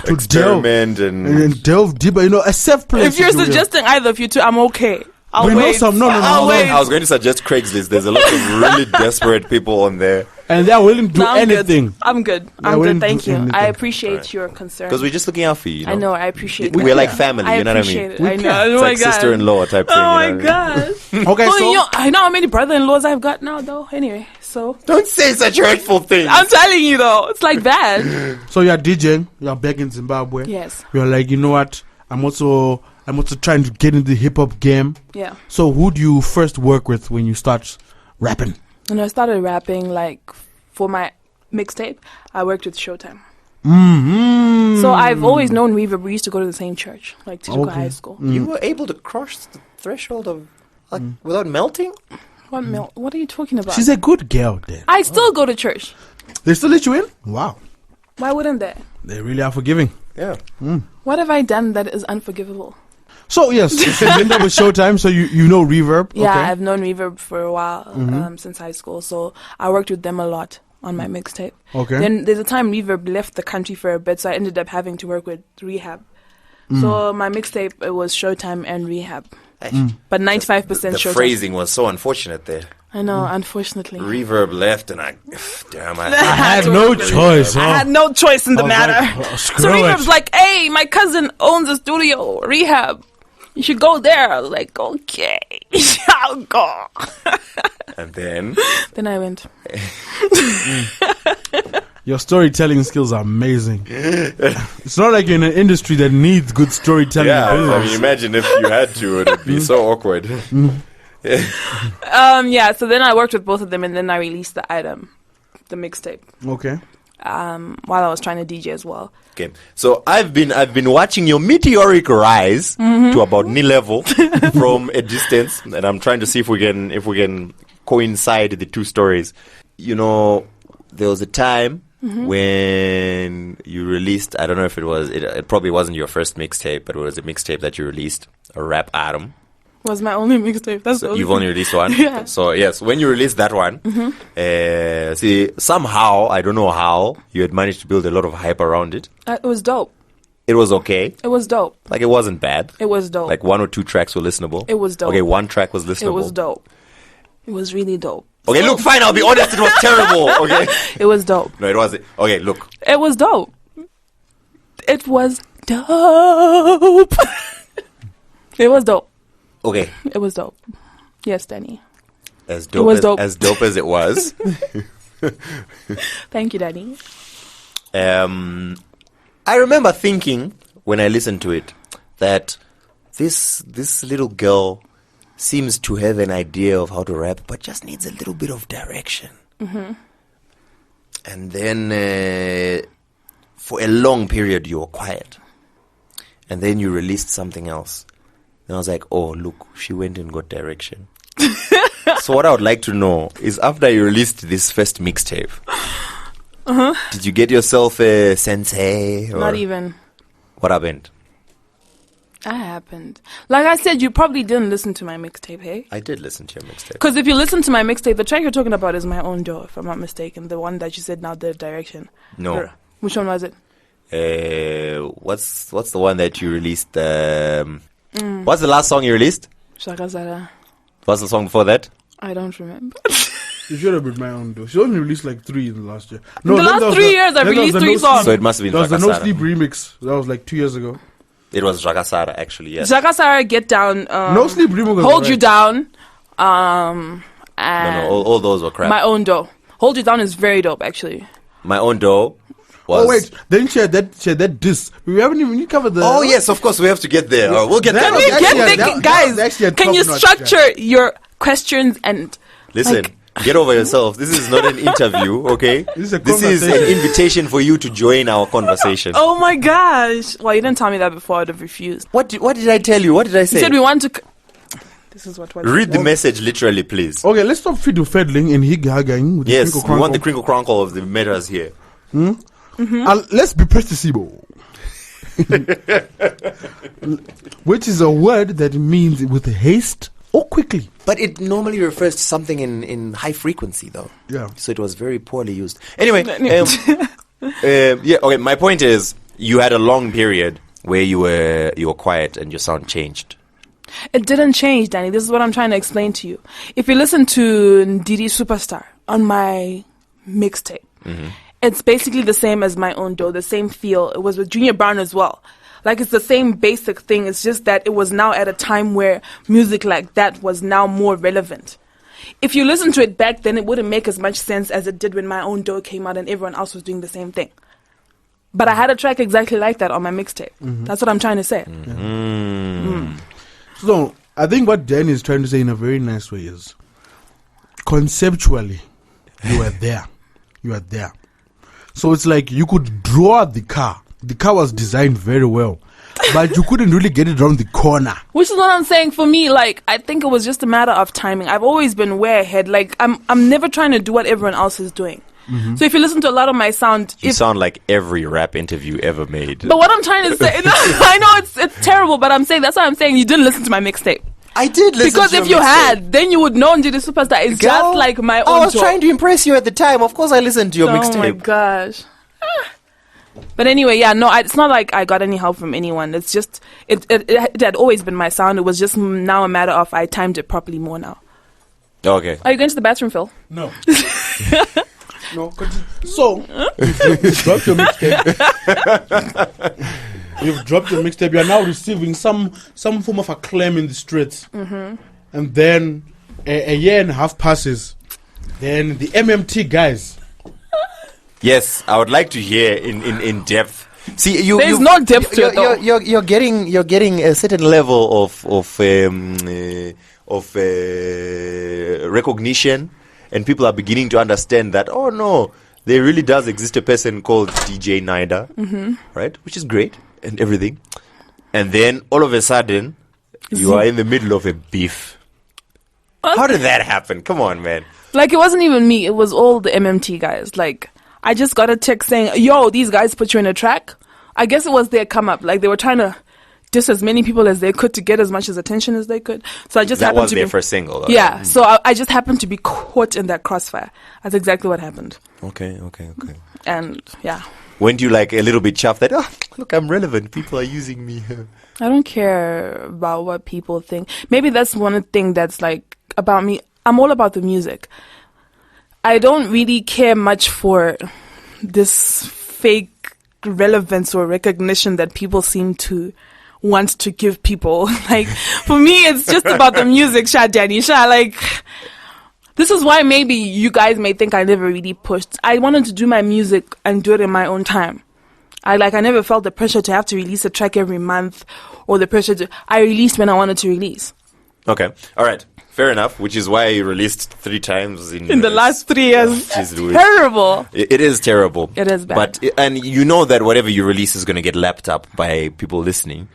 To experiment and delve deeper, a safe place. if you're if you will. suggesting either of you two, I'm okay. I'll We know wait. some- no, I'll wait. I was going to suggest Craigslist. There's a lot of really desperate people on there. and they're willing to do No, I'm anything. Good. I'm good. Yeah, I'm we good. didn't Thank do you. anything. I appreciate Alright. your concern. Because we're just looking out for you. I know. I appreciate. We're that. like family. I You know what I appreciate mean? it. I know. care. Oh It's my like god. sister-in-law type thing. Oh my you know what I mean? god. Okay, Well, so I know how many brother-in-laws I've got now, though. Anyway, so Don't say such hurtful things. I'm telling you, though, it's like that. so you're DJing. You're back in Zimbabwe. Yes. You're like, you know what? I'm also trying to get into the hip hop game. Yeah. So who do you first work with when you start rapping? And I started rapping like for my mixtape. I worked with Showtime. Mm-hmm. So I've always known Reverb. We used to go to the same church, like Tijuca Okay. High School. You were able to cross the threshold of without melting? What are you talking about? She's a good girl, then. I still go to church. They still let you in? Wow. Why wouldn't they? They really are forgiving. Yeah. What have I done that is unforgivable? So, yes, so you ended up with Showtime, so you know Reverb. Yeah, Okay. I've known Reverb for a while, since high school. So I worked with them a lot on my mixtape. Okay. Then there's a time Reverb left the country for a bit, so I ended up having to work with Rehab. So my mixtape, it was Showtime and Rehab. But 95% The Showtime. phrasing was so unfortunate there. I know, unfortunately. Reverb left and damn, I had no choice. I had no choice in the I was matter. like, oh, So screw Reverb's it. like, hey, my cousin owns a studio, Rehab. You should go there. I was like, okay, I'll go. And then Then I went. Your storytelling skills are amazing. It's not like you're in an industry that needs good storytelling. I mean, imagine if you had to, it would be so awkward. Yeah, so then I worked with both of them, and then I released the item, the mixtape, Okay. while I was trying to DJ as well. Okay, so I've been watching your meteoric rise to about knee level from a distance, and I'm trying to see if we can coincide the two stories. You know, there was a time when you released, I don't know if it probably wasn't your first mixtape, but it was a mixtape that you released, a rap item. Was my only mixtape. That's the So only you've thing. only released one? Yeah. So, yes, when you released that one, see, somehow, I don't know how, you had managed to build a lot of hype around it. It was dope. It was okay. It was dope. Like, it wasn't bad. It was dope. Like, 1 or 2 tracks were listenable. It was dope. Okay, 1 track was listenable. It was dope. It was really dope. Okay, look, fine, I'll be honest, it was terrible, okay? It was dope. No, it wasn't. Okay, look. It was dope. It was dope. It was dope. Okay, It was dope. Yes, Danny. as dope was as, dope. as dope as it was, Thank you, Danny. I remember thinking, when I listened to it, that this little girl seems to have an idea of how to rap, but just needs a little bit of direction. And then for a long period you were quiet, and then you released something else. And I was like, oh, look, she went and got direction. So what I would like to know is, after you released this first mixtape, did you get yourself a sensei? Or Not even. What happened? That happened. Like I said, you probably didn't listen to my mixtape, hey? I did listen to your mixtape. Because if you listen to my mixtape, the track you're talking about is My Own Door, if I'm not mistaken. The one that you said now, the direction. No. Which one was it? What's the one that you released? What's the last song you released? Zvakasara. What's the song before that? I don't remember. It should have been My Own Door. She only released like 3 in the last year. The then last there was 3 years, I've then there was released the 3 No songs. Sleep- So it must have been There was the No Zvakasara. Sleep remix. That was like 2 years ago. It was Zvakasara, actually, yes. Zvakasara, Get Down. No Sleep remix. was Hold You alright. Down. And No, all those were crap. My Own Door. Hold You Down is very dope, actually. My Own Door was... Oh wait, then she had that diss. We haven't even covered the. Oh, yes, of course, we have to get there. We'll get That there. was Can we actually- get that- the, that was actually a guys, can you top-notch structure your questions and... Listen, like- get over yourself. This is not an interview, okay? This is a an conversation. invitation for you to join our conversation. Oh my gosh. Well, you didn't tell me that before. I'd have refused. What did I tell you? What did I You say? said we want to... This is what... Read the message literally, please. Okay, let's stop fiddle fiddling and hig-hagging with Yes, the we want the crinkle crankle of the matters here. Let's be prestisible. Which is a word that means with haste or quickly. But it normally refers to something in high frequency, though. Yeah. So it was very poorly used. Anyway, yeah. Okay. My point is, you had a long period where you were quiet and your sound changed. It didn't change, Danny. This is what I'm trying to explain to you. If you listen to Ndidi Superstar on my mixtape, it's basically the same as My Own Door, the same feel. It was with Junior Brown as well. Like, it's the same basic thing. It's just that it was now at a time where music like that was now more relevant. If you listen to it back then, it wouldn't make as much sense as it did when My Own Door came out and everyone else was doing the same thing. But I had a track exactly like that on my mixtape. That's what I'm trying to say. So, I think what Dan is trying to say in a very nice way is, conceptually, you are there. You are there. So it's like you could draw the car. The car was designed very well, but you couldn't really get it around the corner. Which is what I'm saying. For me, like, I think it was just a matter of timing. I've always been way ahead. Like, I'm never trying to do what everyone else is doing. So if you listen to a lot of my sound, You sound like every rap interview ever made. but what I'm trying to say, I know it's terrible, but I'm saying that's why I'm saying you didn't listen to my mixtape. I did listen Because to if your you mixtape. had, then you would know Ndidi Superstar is just Girl, like My Own I was Door. trying to impress you at the time. Of course, I listened to your Oh my mixtape. gosh. But anyway, yeah, no, it's not like I got any help from anyone. It's just, it had always been my sound. It was just now a matter of I timed it properly more now. Okay. Are you going to the bathroom, Phil? No. No. So, you've dropped your mixtape. You've dropped your mixtape. You are now receiving some form of acclaim in the streets. And then a year and a half passes. Then the MMT guys. Yes, I would like to hear in depth. See, There's no depth to it, though. You're getting a certain level of recognition, and people are beginning to understand that. Oh no, there really does exist a person called DJ Naida, right? Which is great and everything. And then all of a sudden, you are in the middle of a beef. How did that happen? Come on, man. Like, it wasn't even me. It was all the MMT guys. Like, I just got a text saying, yo, these guys put you in a track. I guess it was their come up. Like, they were trying to diss as many people as they could to get as much as attention as they could. So I just That happened was to their be, first single, though. yeah. So I just happened to be caught in that crossfire. That's exactly what happened. Okay. And yeah, Weren't you like a little bit chuffed that, oh, look, I'm relevant. People are using me. I don't care about what people think. Maybe that's one thing that's like about me. I'm all about the music. I don't really care much for this fake relevance or recognition that people seem to want to give people. Like, for me, it's just about the music, Sha Danny Sha. Like, this is why maybe you guys may think I never really pushed. I wanted to do my music and do it in my own time. I never felt the pressure to have to release a track every month, or the pressure to, I released when I wanted to release. Okay. All right. Fair enough. Which is why you released 3 times in The last 3 years. Jeez Louise. Terrible. It is terrible. It is bad. But, and you know that whatever you release is going to get lapped up by people listening,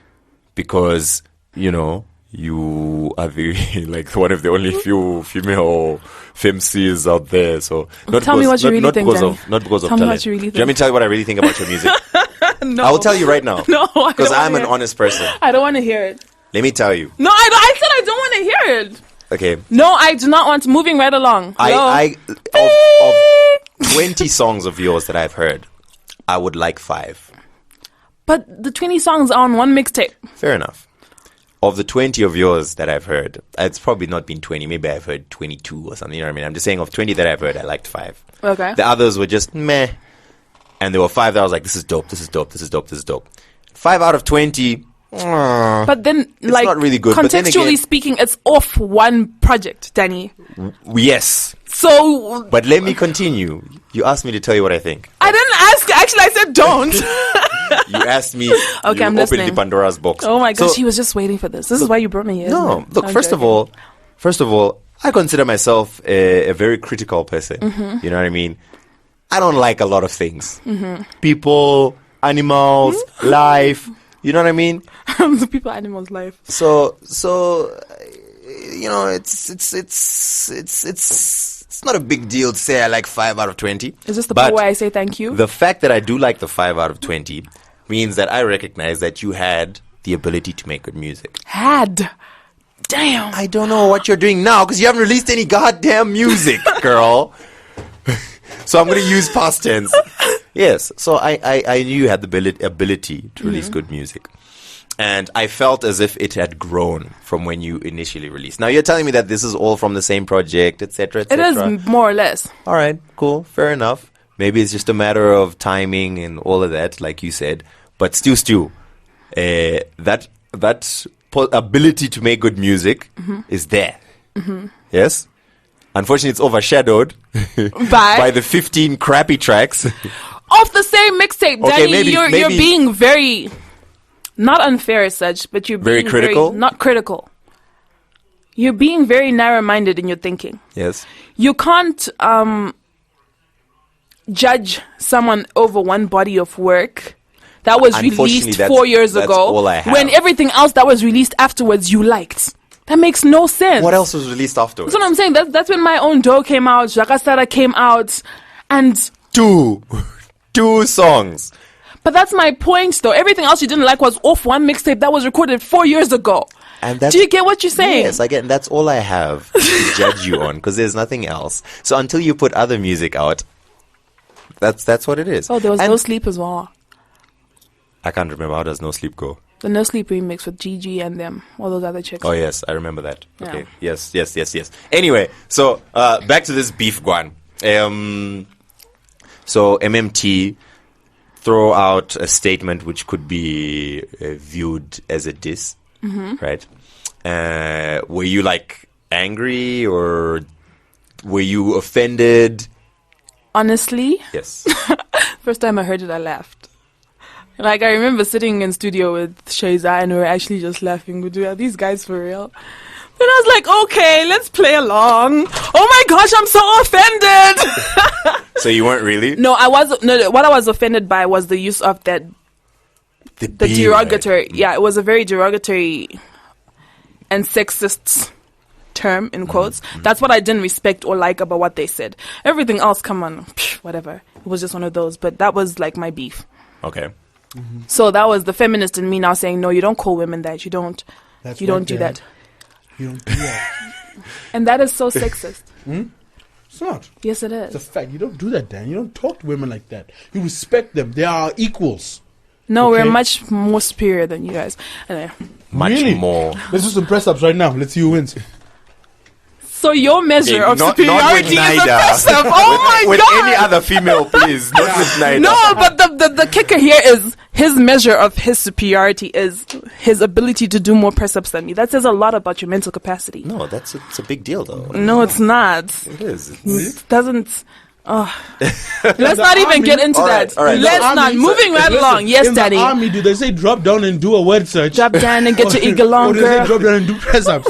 because, you know, you are the, like, one of the only few female femcees out there. So Tell me what you really think, because Danny. not because of Tell me talent. what you really Do you want me think. to tell you what I really think about your music? No. I will tell you right now. No, I Because don't I'm wanna an hear it. honest person. I don't want to hear it. Let me tell you. No, I said I don't want to hear it. Okay. No, I do not want to. Moving right along. Hello? Of 20 songs of yours that I've heard, I would like 5. But the 20 songs are on one mixtape. Fair enough. Of the 20 of yours that I've heard, it's probably not been 20. Maybe I've heard 22 or something. You know what I mean? I'm just saying of 20 that I've heard, I liked 5. Okay. The others were just meh. And there were 5 that I was like, this is dope, this is dope, this is dope, this is dope. 5 out of 20, But then, like, not really good. But then contextually again- speaking, it's off one project, Danny. yes. So, But let me continue. You asked me to tell you what I think. I didn't ask. Actually, I said don't. You asked me. Okay, you I'm opened listening. the Pandora's box. Oh my gosh, So- he was just waiting for this. This is why you brought me here. No, isn't it? look. I'm First joking. of all, I consider myself a very critical person. Mm-hmm. You know what I mean? I don't like a lot of things. People, animals, Mm-hmm. life. You know what I mean? the people, animals' life. So you know, it's not a big deal to say I like 5 out of 20. Is this the But part where I say thank you? The fact that I do like the 5 out of 20 means that I recognize that you had the ability to make good music. Had. Damn. I don't know what you're doing now because you haven't released any goddamn music, girl. So I'm going to use past tense. Yes. So I knew you had the ability to release good music. And I felt as if it had grown from when you initially released. Now you're telling me that this is all from the same project, etc., It etc. is more or less. All right, cool, fair enough. Maybe it's just a matter of timing and all of that, like you said. But still, that ability to make good music is there. Yes. Unfortunately, it's overshadowed by the 15 crappy tracks. Off the same mixtape, Okay, Danny. You're maybe- being very, not unfair as such, but you're Very being critical? not critical. You're being very narrow-minded in your thinking. Yes. You can't judge someone over one body of work that was Unfortunately, released that's- 4 years that's ago all I have. when everything else that was released afterwards you liked. That makes no sense. What else was released afterwards? That's what I'm saying. That's when my own dough came out, Zvakasara came out, and 2 songs. but that's my point though. Everything else you didn't like was off one mixtape that was recorded 4 years ago. And that's, Do you get what you're saying? Yes, I get. And that's all I have to judge you on because there's nothing else. So until you put other music out, that's what it is. Oh, there was And No Sleep as well. I can't remember. How does No Sleep go? The No Sleep remix with Gigi and them, all those other chicks. Oh yes, I remember that. Yeah. Okay. Yes. Anyway, so back to this beef guan. So MMT throw out a statement which could be viewed as a diss, right? Were you like angry or were you offended? Honestly, Yes. first time I heard it, I laughed. Like, I remember sitting in studio with Shayza and we were actually just laughing. Are these guys for real? Then I was like, okay, let's play along. Oh my gosh, I'm so offended. So you weren't really? No, what I was offended by was the use of the derogatory. Yeah, it was a very derogatory and sexist term in quotes. That's what I didn't respect or like about what they said. Everything else, come on, whatever. It was just one of those. But that was like my beef. Okay. So that was the feminist in me now saying, no, you don't call women that. You don't do that. You don't do that. And that is so sexist. It's not. Yes, it It's a is. fact. You don't do that, Dan. You don't talk to women like that. You respect them. They are equals. No, Okay. we're much more superior than you guys. Anyway. Much Really? more. Let's do some press-ups right now. Let's see who wins. So your measure of Not with superiority is a Naida. press up. Oh my With god! any other female, please. Not with Naida. No, but the kicker here is his measure of his superiority is his ability to do more press ups than me. That says a lot about your mental capacity. No, it's a big deal, though. No, it's not. It is. It doesn't. Let's not even get into All right, that. all right. Let's In the not. army, Moving right listen, along. Yes, in Daddy. the army, do they say drop down and do a word search? Drop down and get your eagle Or on, do they say girl. drop down and do press-ups?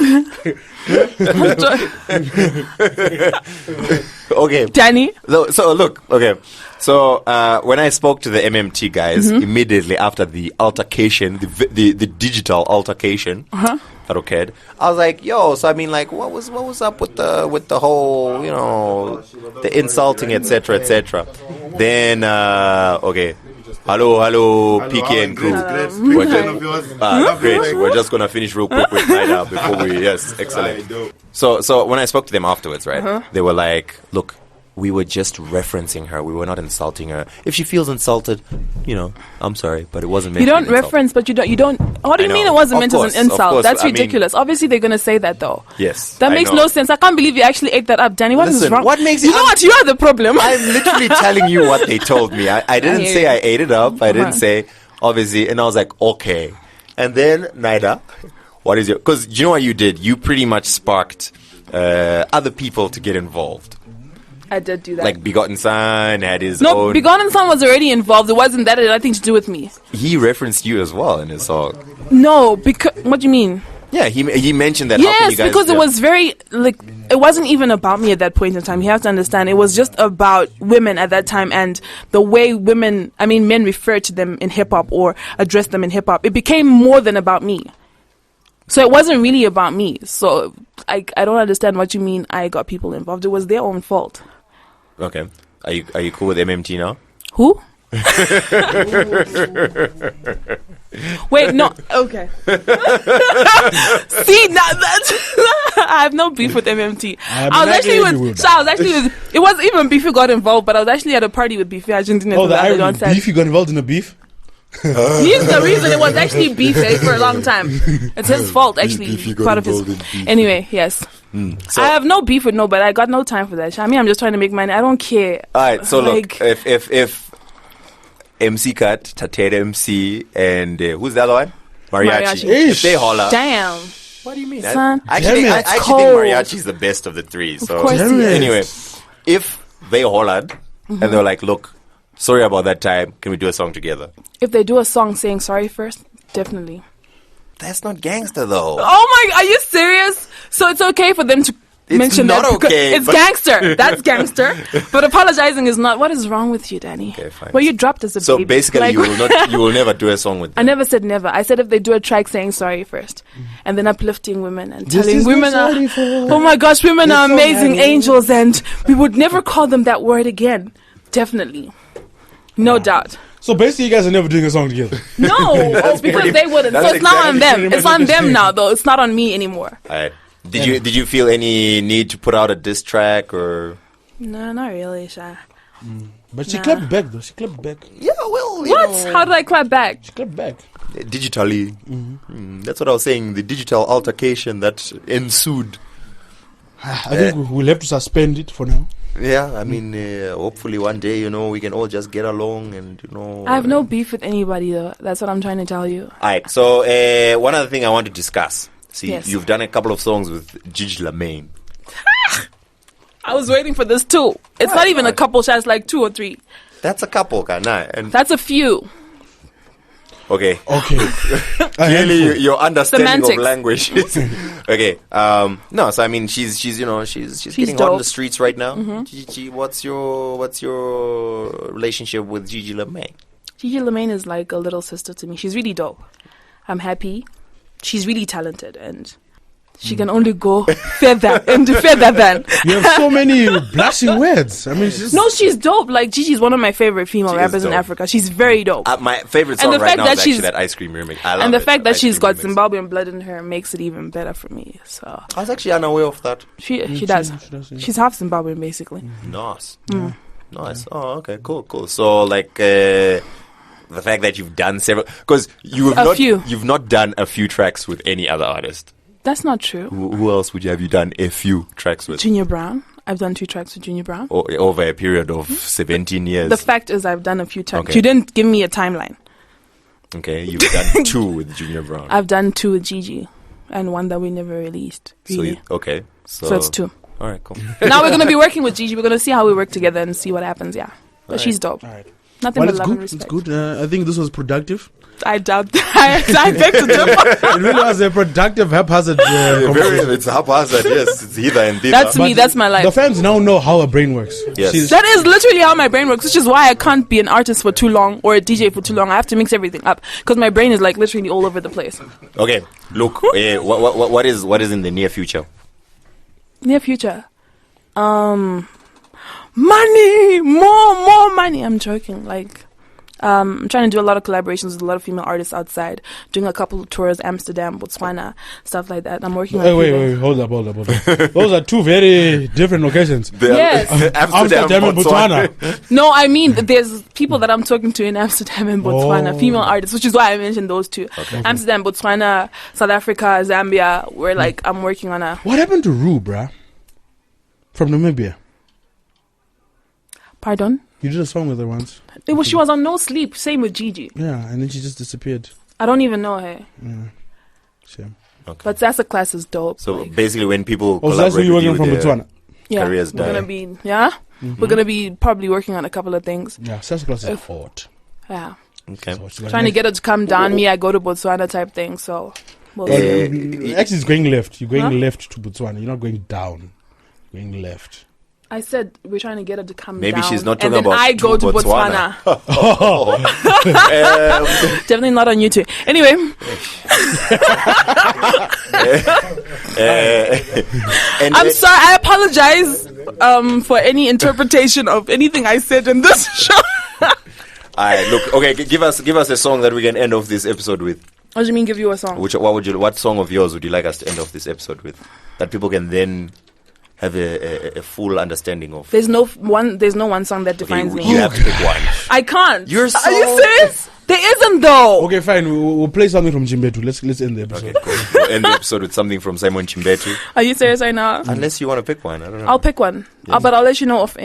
Okay. Danny. So look, okay. So when I spoke to the MMT guys immediately after the altercation, the digital altercation that occurred, I was like, "Yo, so I mean, like, what was up with the whole, you know, the insulting, etc., etc." Then okay. Hello, PK and crew. Great. We're just gonna finish real quick with Naida before we. Yes, excellent. So when I spoke to them afterwards, right, they were like, "Look, we were just referencing her. We were not insulting her. If she feels insulted, you know, I'm sorry, but it wasn't meant You to don't be an insult." reference, but you don't. What do you I mean know. it wasn't Of meant course, as an of insult? course. That's I mean- ridiculous. Obviously, they're gonna say that though. Yes, That I makes know. no sense. I can't believe you actually ate that up, Danny. What is Listen, wrong? what makes you it know un- what? You are the problem. I'm literally telling you what they told me. I didn't hear say you. I ate it up. I didn't Uh-huh. say, obviously. And I was like, okay. And then, Naida, what is your... Because you know what you did? You pretty much sparked other people to get involved. I did do that. Like Begotten Son had his no, own... Begotten Son was already involved. It wasn't that. It had nothing to do with me. He referenced you as well in his song. No, because what do you mean? Yeah, he mentioned that. How can Yes, you guys, because it was very like it wasn't even about me at that point in time. You have to understand, it was just about women at that time and the way men refer to them in hip hop or address them in hip hop. It became more than about me. So it wasn't really about me. So I don't understand what you mean. I got people involved. It was their own fault. Okay. Are you cool with MMT now? Who? Wait, no. Okay. See, now that's I have no beef with MMT. I was actually with. It wasn't even Beefy got involved, but I was actually at a party with Beefy. I didn't know Oh, the that on irony. set. Beef, you got involved in a beef? He's the reason it was actually Beefy for a long time. It's his fault, actually. Beefy got Part of his. involved in beef. Anyway, yes. So, I have no beef with nobody. I got no time for that. I mean, I'm just trying to make money. I don't care. all right. So Like- look, if MC Cut, Tateda MC, and who's the other one? Mariachi. Mariachi. If they holler, Damn. what do you mean? Son. Actually, Damn it. I It's actually think cold. Mariachi's the best of the three. So course he is. anyway, if they hollered and they're like, "Look, sorry about that time. Can we do a song together?" If they do a song saying sorry first, definitely. That's not gangster, though. Oh my, are you serious? So it's okay for them to mention not that because okay, it's but- gangster. That's gangster. But apologizing is not. What is wrong with you, Danny? Okay, fine. Well, you dropped as a So baby. basically, Like- you will never do a song with I them. never said never. I said if they do a track saying sorry first, and then uplifting women and This telling is women, what sorry for. oh my gosh, women are so amazing happy. angels, and we would never call them that word again. Definitely, no doubt. So basically, you guys are never doing a song together. No, because they wouldn't. So that's it's not on exactly them. It's on them now, though. It's not on me anymore. All right. Did you feel any need to put out a diss track or? No, not really, Sha. But she Nah. clapped back, though. She clapped back. Yeah, well, What? How did I clap back? She clapped back. digitally. That's what I was saying. The digital altercation that ensued. I think we'll have to suspend it for now. Yeah, I mean, hopefully one day, we can all just get along and, I have no beef with anybody, though. That's what I'm trying to tell you. All right, so one other thing I want to discuss. See, Yes. you've done a couple of songs with Gigi Lamaine. I was waiting for this too. It's not even a couple shots, like 2 or 3. That's a couple, Kana. And That's a few. okay, Okay. clearly your understanding Semantics. of language is okay. No, so I mean, she's getting hot in the dope. streets right now. Gigi, what's your relationship with Gigi Lamaine? Gigi Lamaine is like a little sister to me. She's really dope. I'm happy. She's really talented and She can only go further than. You have so many blushing words. I mean, No, she's dope. Like Gigi's one of my favorite female rappers in Africa. She's very dope. My favorite song right now is actually that Ice Cream remix. I love and the it. fact that Ice she's Cream got remix. Zimbabwean blood in her makes it even better for me. So I was actually unaware of that. she does. yeah. She's half Zimbabwean basically. Nice. Nice. Oh, okay. Cool. So, like, the fact that you've done several, because you've not done a few tracks with any other artist. That's not true. Who else have you done a few tracks with? Junior Brown. I've done 2 tracks with Junior Brown. Over a period of 17 years. The fact is, I've done a few tracks. Okay. You didn't give me a timeline. Okay, you've done 2 with Junior Brown. I've done 2 with Gigi, and 1 that we never released. Really. So it's 2. All right, cool. Now we're gonna be working with Gigi. We're gonna see how we work together and see what happens. Yeah, but she's dope. All right. Nothing Well, but it's love and good. It's respect. good. I think this was productive. I doubt that. I beg to differ. It really was a productive, haphazard conversation. It's haphazard, yes. It's either and thither. That's me. That's my The life. fans now know how a brain works. Yes. That is literally how my brain works, which is why I can't be an artist for too long or a DJ for too long. I have to mix everything up because my brain is like literally all over the place. Okay, look, what is in the near future? Near future, money, more money. I'm joking. Like, I'm trying to do a lot of collaborations with a lot of female artists outside, doing a couple of tours, Amsterdam, Botswana, stuff like that. I'm working on Wait, hold up. Those are 2 very different occasions. Yes. Amsterdam and Botswana. No, I mean, there's people that I'm talking to in Amsterdam and Botswana, Oh. female artists, which is why I mentioned those 2. Okay. Amsterdam, Botswana, South Africa, Zambia, where like I'm working on a... What happened to Rue, bruh? From Namibia. Pardon? You did a song with her once. She was on No Sleep, same with Gigi. Yeah, and then she just disappeared. I don't even know her. Shame. Okay. But Sasa Class is dope. So like, basically, when people Oh, so that's where you're working from Botswana. yeah, careers we're die. gonna be we're gonna be probably working on a couple of things. Yeah, Sasa Class is hot. Yeah, Okay. So she's trying to get her to come down. Me, I go to Botswana type thing. So we'll see. Actually, it's going left. You're going left to Botswana. You're not going down. You're going left. I said we're trying to get her to come Maybe down. she's not and talking then about I go to Botswana. Botswana. Definitely not on YouTube. Anyway, And I'm sorry. I apologize for any interpretation of anything I said in this show. Alright, look. Okay, give us a song that we can end off this episode with. What do you mean? Give you a song? What song of yours would you like us to end off this episode with? That people can then have a full understanding of. There's no one song that defines me. You have to pick one. I can't. You're Are so- you serious? There isn't though. Okay, fine. We'll play something from Jimbetu. Let's end the episode. Okay, cool. We'll end the episode with something from Simon Chimbetu. Are you serious right now? Unless you want to pick one, I don't know. I'll pick one. But I'll let you know off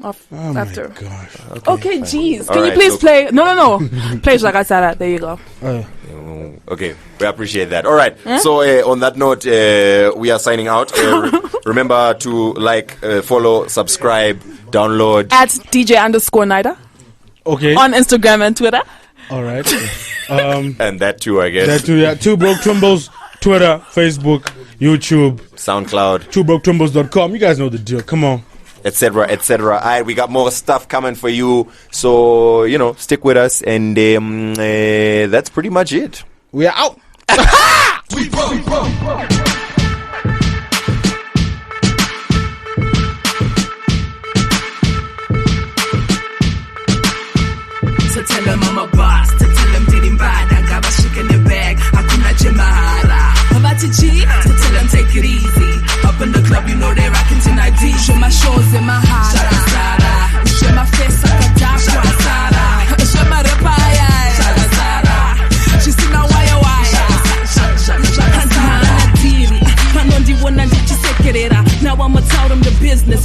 Oh after. my gosh. Okay, jeez. Can Alright, you please look. play? No. Play Zvakasara. There you go. Okay, we appreciate that. All right. So on that note, we are signing out. Remember to like, follow, subscribe, download. At DJ_Naida Okay. on Instagram and Twitter. All right. And that too, I guess. That too, yeah. 2 Broke Twimbos, Twitter, Facebook, YouTube, SoundCloud, 2BrokeTwimbos.com. You guys know the deal. Come on. etc. All right, we got more stuff coming for you. So, stick with us. And that's pretty much it. We are out. We broke. So tell them I'm a boss, to tell them did him bad, I got a shake in the bag, hakuna chemara. About to G, to tell them take it easy. Up in the club, you know they rockin' tonight D. Show my shows in my heart, Zvakasara. Show my face like a dark Zvakasara. Show my repaya, Zvakasara. She see now wire. Now I'ma tell them the business,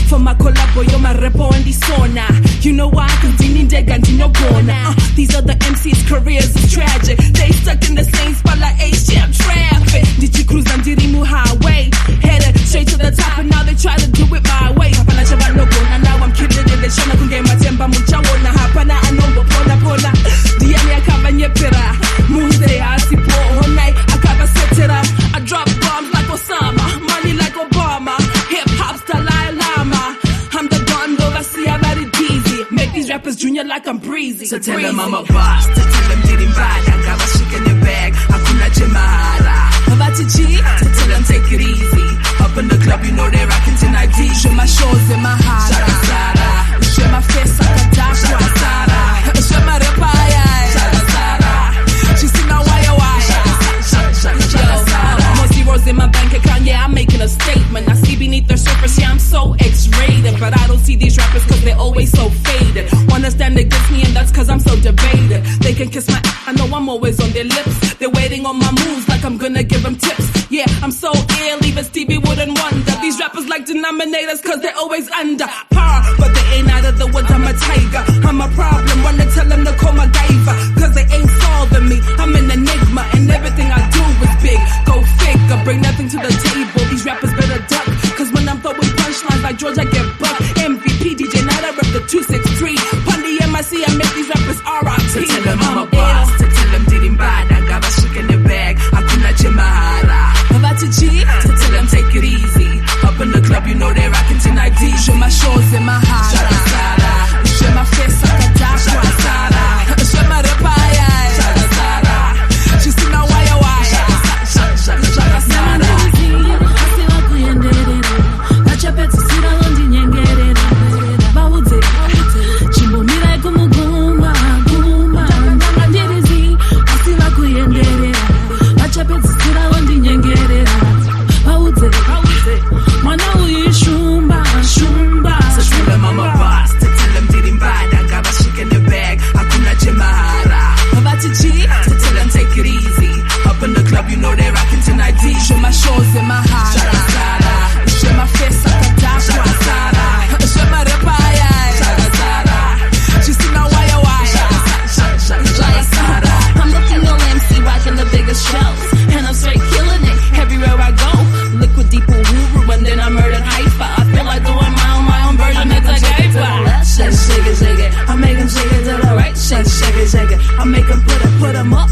for my collabo, you're my repo and disona. You know why? Cause Dini Dega and Dino Bona. These other MCs' careers is tragic. They stuck in the same spot like HM traffic. Did you cruise on Dirimu Highway? Headed straight to the top and now they try to do it my way. Hapana chaba no gona, now I'm killing it. They shona kunge matemba muchawona. Hapana anombo pona. Diani akaba nyepera. Muze asipo honai akaba set it up. I drop bombs like Osama, money like Obama. Hip hop style like Lama. I'm the Don Dovasi, I'm at it easy. Make these rappers junior like I'm breezy. So tell them I'm a boss, to tell them did him bad. I got my shit in the bag, hakuna chemara. About Tell them take it easy. Up in the club, you know they rockin' tonight. Show my shows in my heart. Zvakasara. Show my face like a dash. Zvakasara. Show my repaya. Zvakasara. She see now why. More zeros in my bank account, yeah, I'm making a statement. I see beneath the surface, yeah, I'm so X-rated. But I don't see these rappers cause they're always so faded. Wanna stand against me and that's cause I'm so debated. They can kiss my I know I'm always on their lips. They're waiting on my moves like I'm gonna give them tips. Yeah, I'm so ill, even Stevie wouldn't wonder. These rappers like denominators cause they're always under par. But they ain't out of the woods, I'm a tiger. I'm a problem, wanna tell them to call my guyver. Cause they ain't solving me, I'm an enigma. And everything I do is big, go figure. Bring nothing to the table, these rappers better duck. Cause when I'm throwing punchlines like George, I get bucked. MVP, DJ Naida, rep the 263. Pundi MIC, I make these rappers R.I.P. To tell them I'm a boss, to tell them didn't buy. I got my shit in the bag, I couldn't chimahara. To tell them take it easy. Up in the club, you know they rockin' tonight. Show my shows in my heart. Zvakasara. Show my face like a dash. Zvakasara. Show my repaya. Zvakasara. She see now why. Zvakasara. You know they rockin' tonight. Show my shows in my heart. Zvakasara. Show my face like a dash. Zvakasara. Show my repaya. Zvakasara. She see now why. Zvakasara. I'm looking on MC, rocking the biggest shows, and I'm straight killing it everywhere I go. Liquid deep woo, and then I murdered Haifa. I feel like doing my own version. It's like Haifa. Shake it. I make them shake it to the right. Shake it. I make them put 'em up.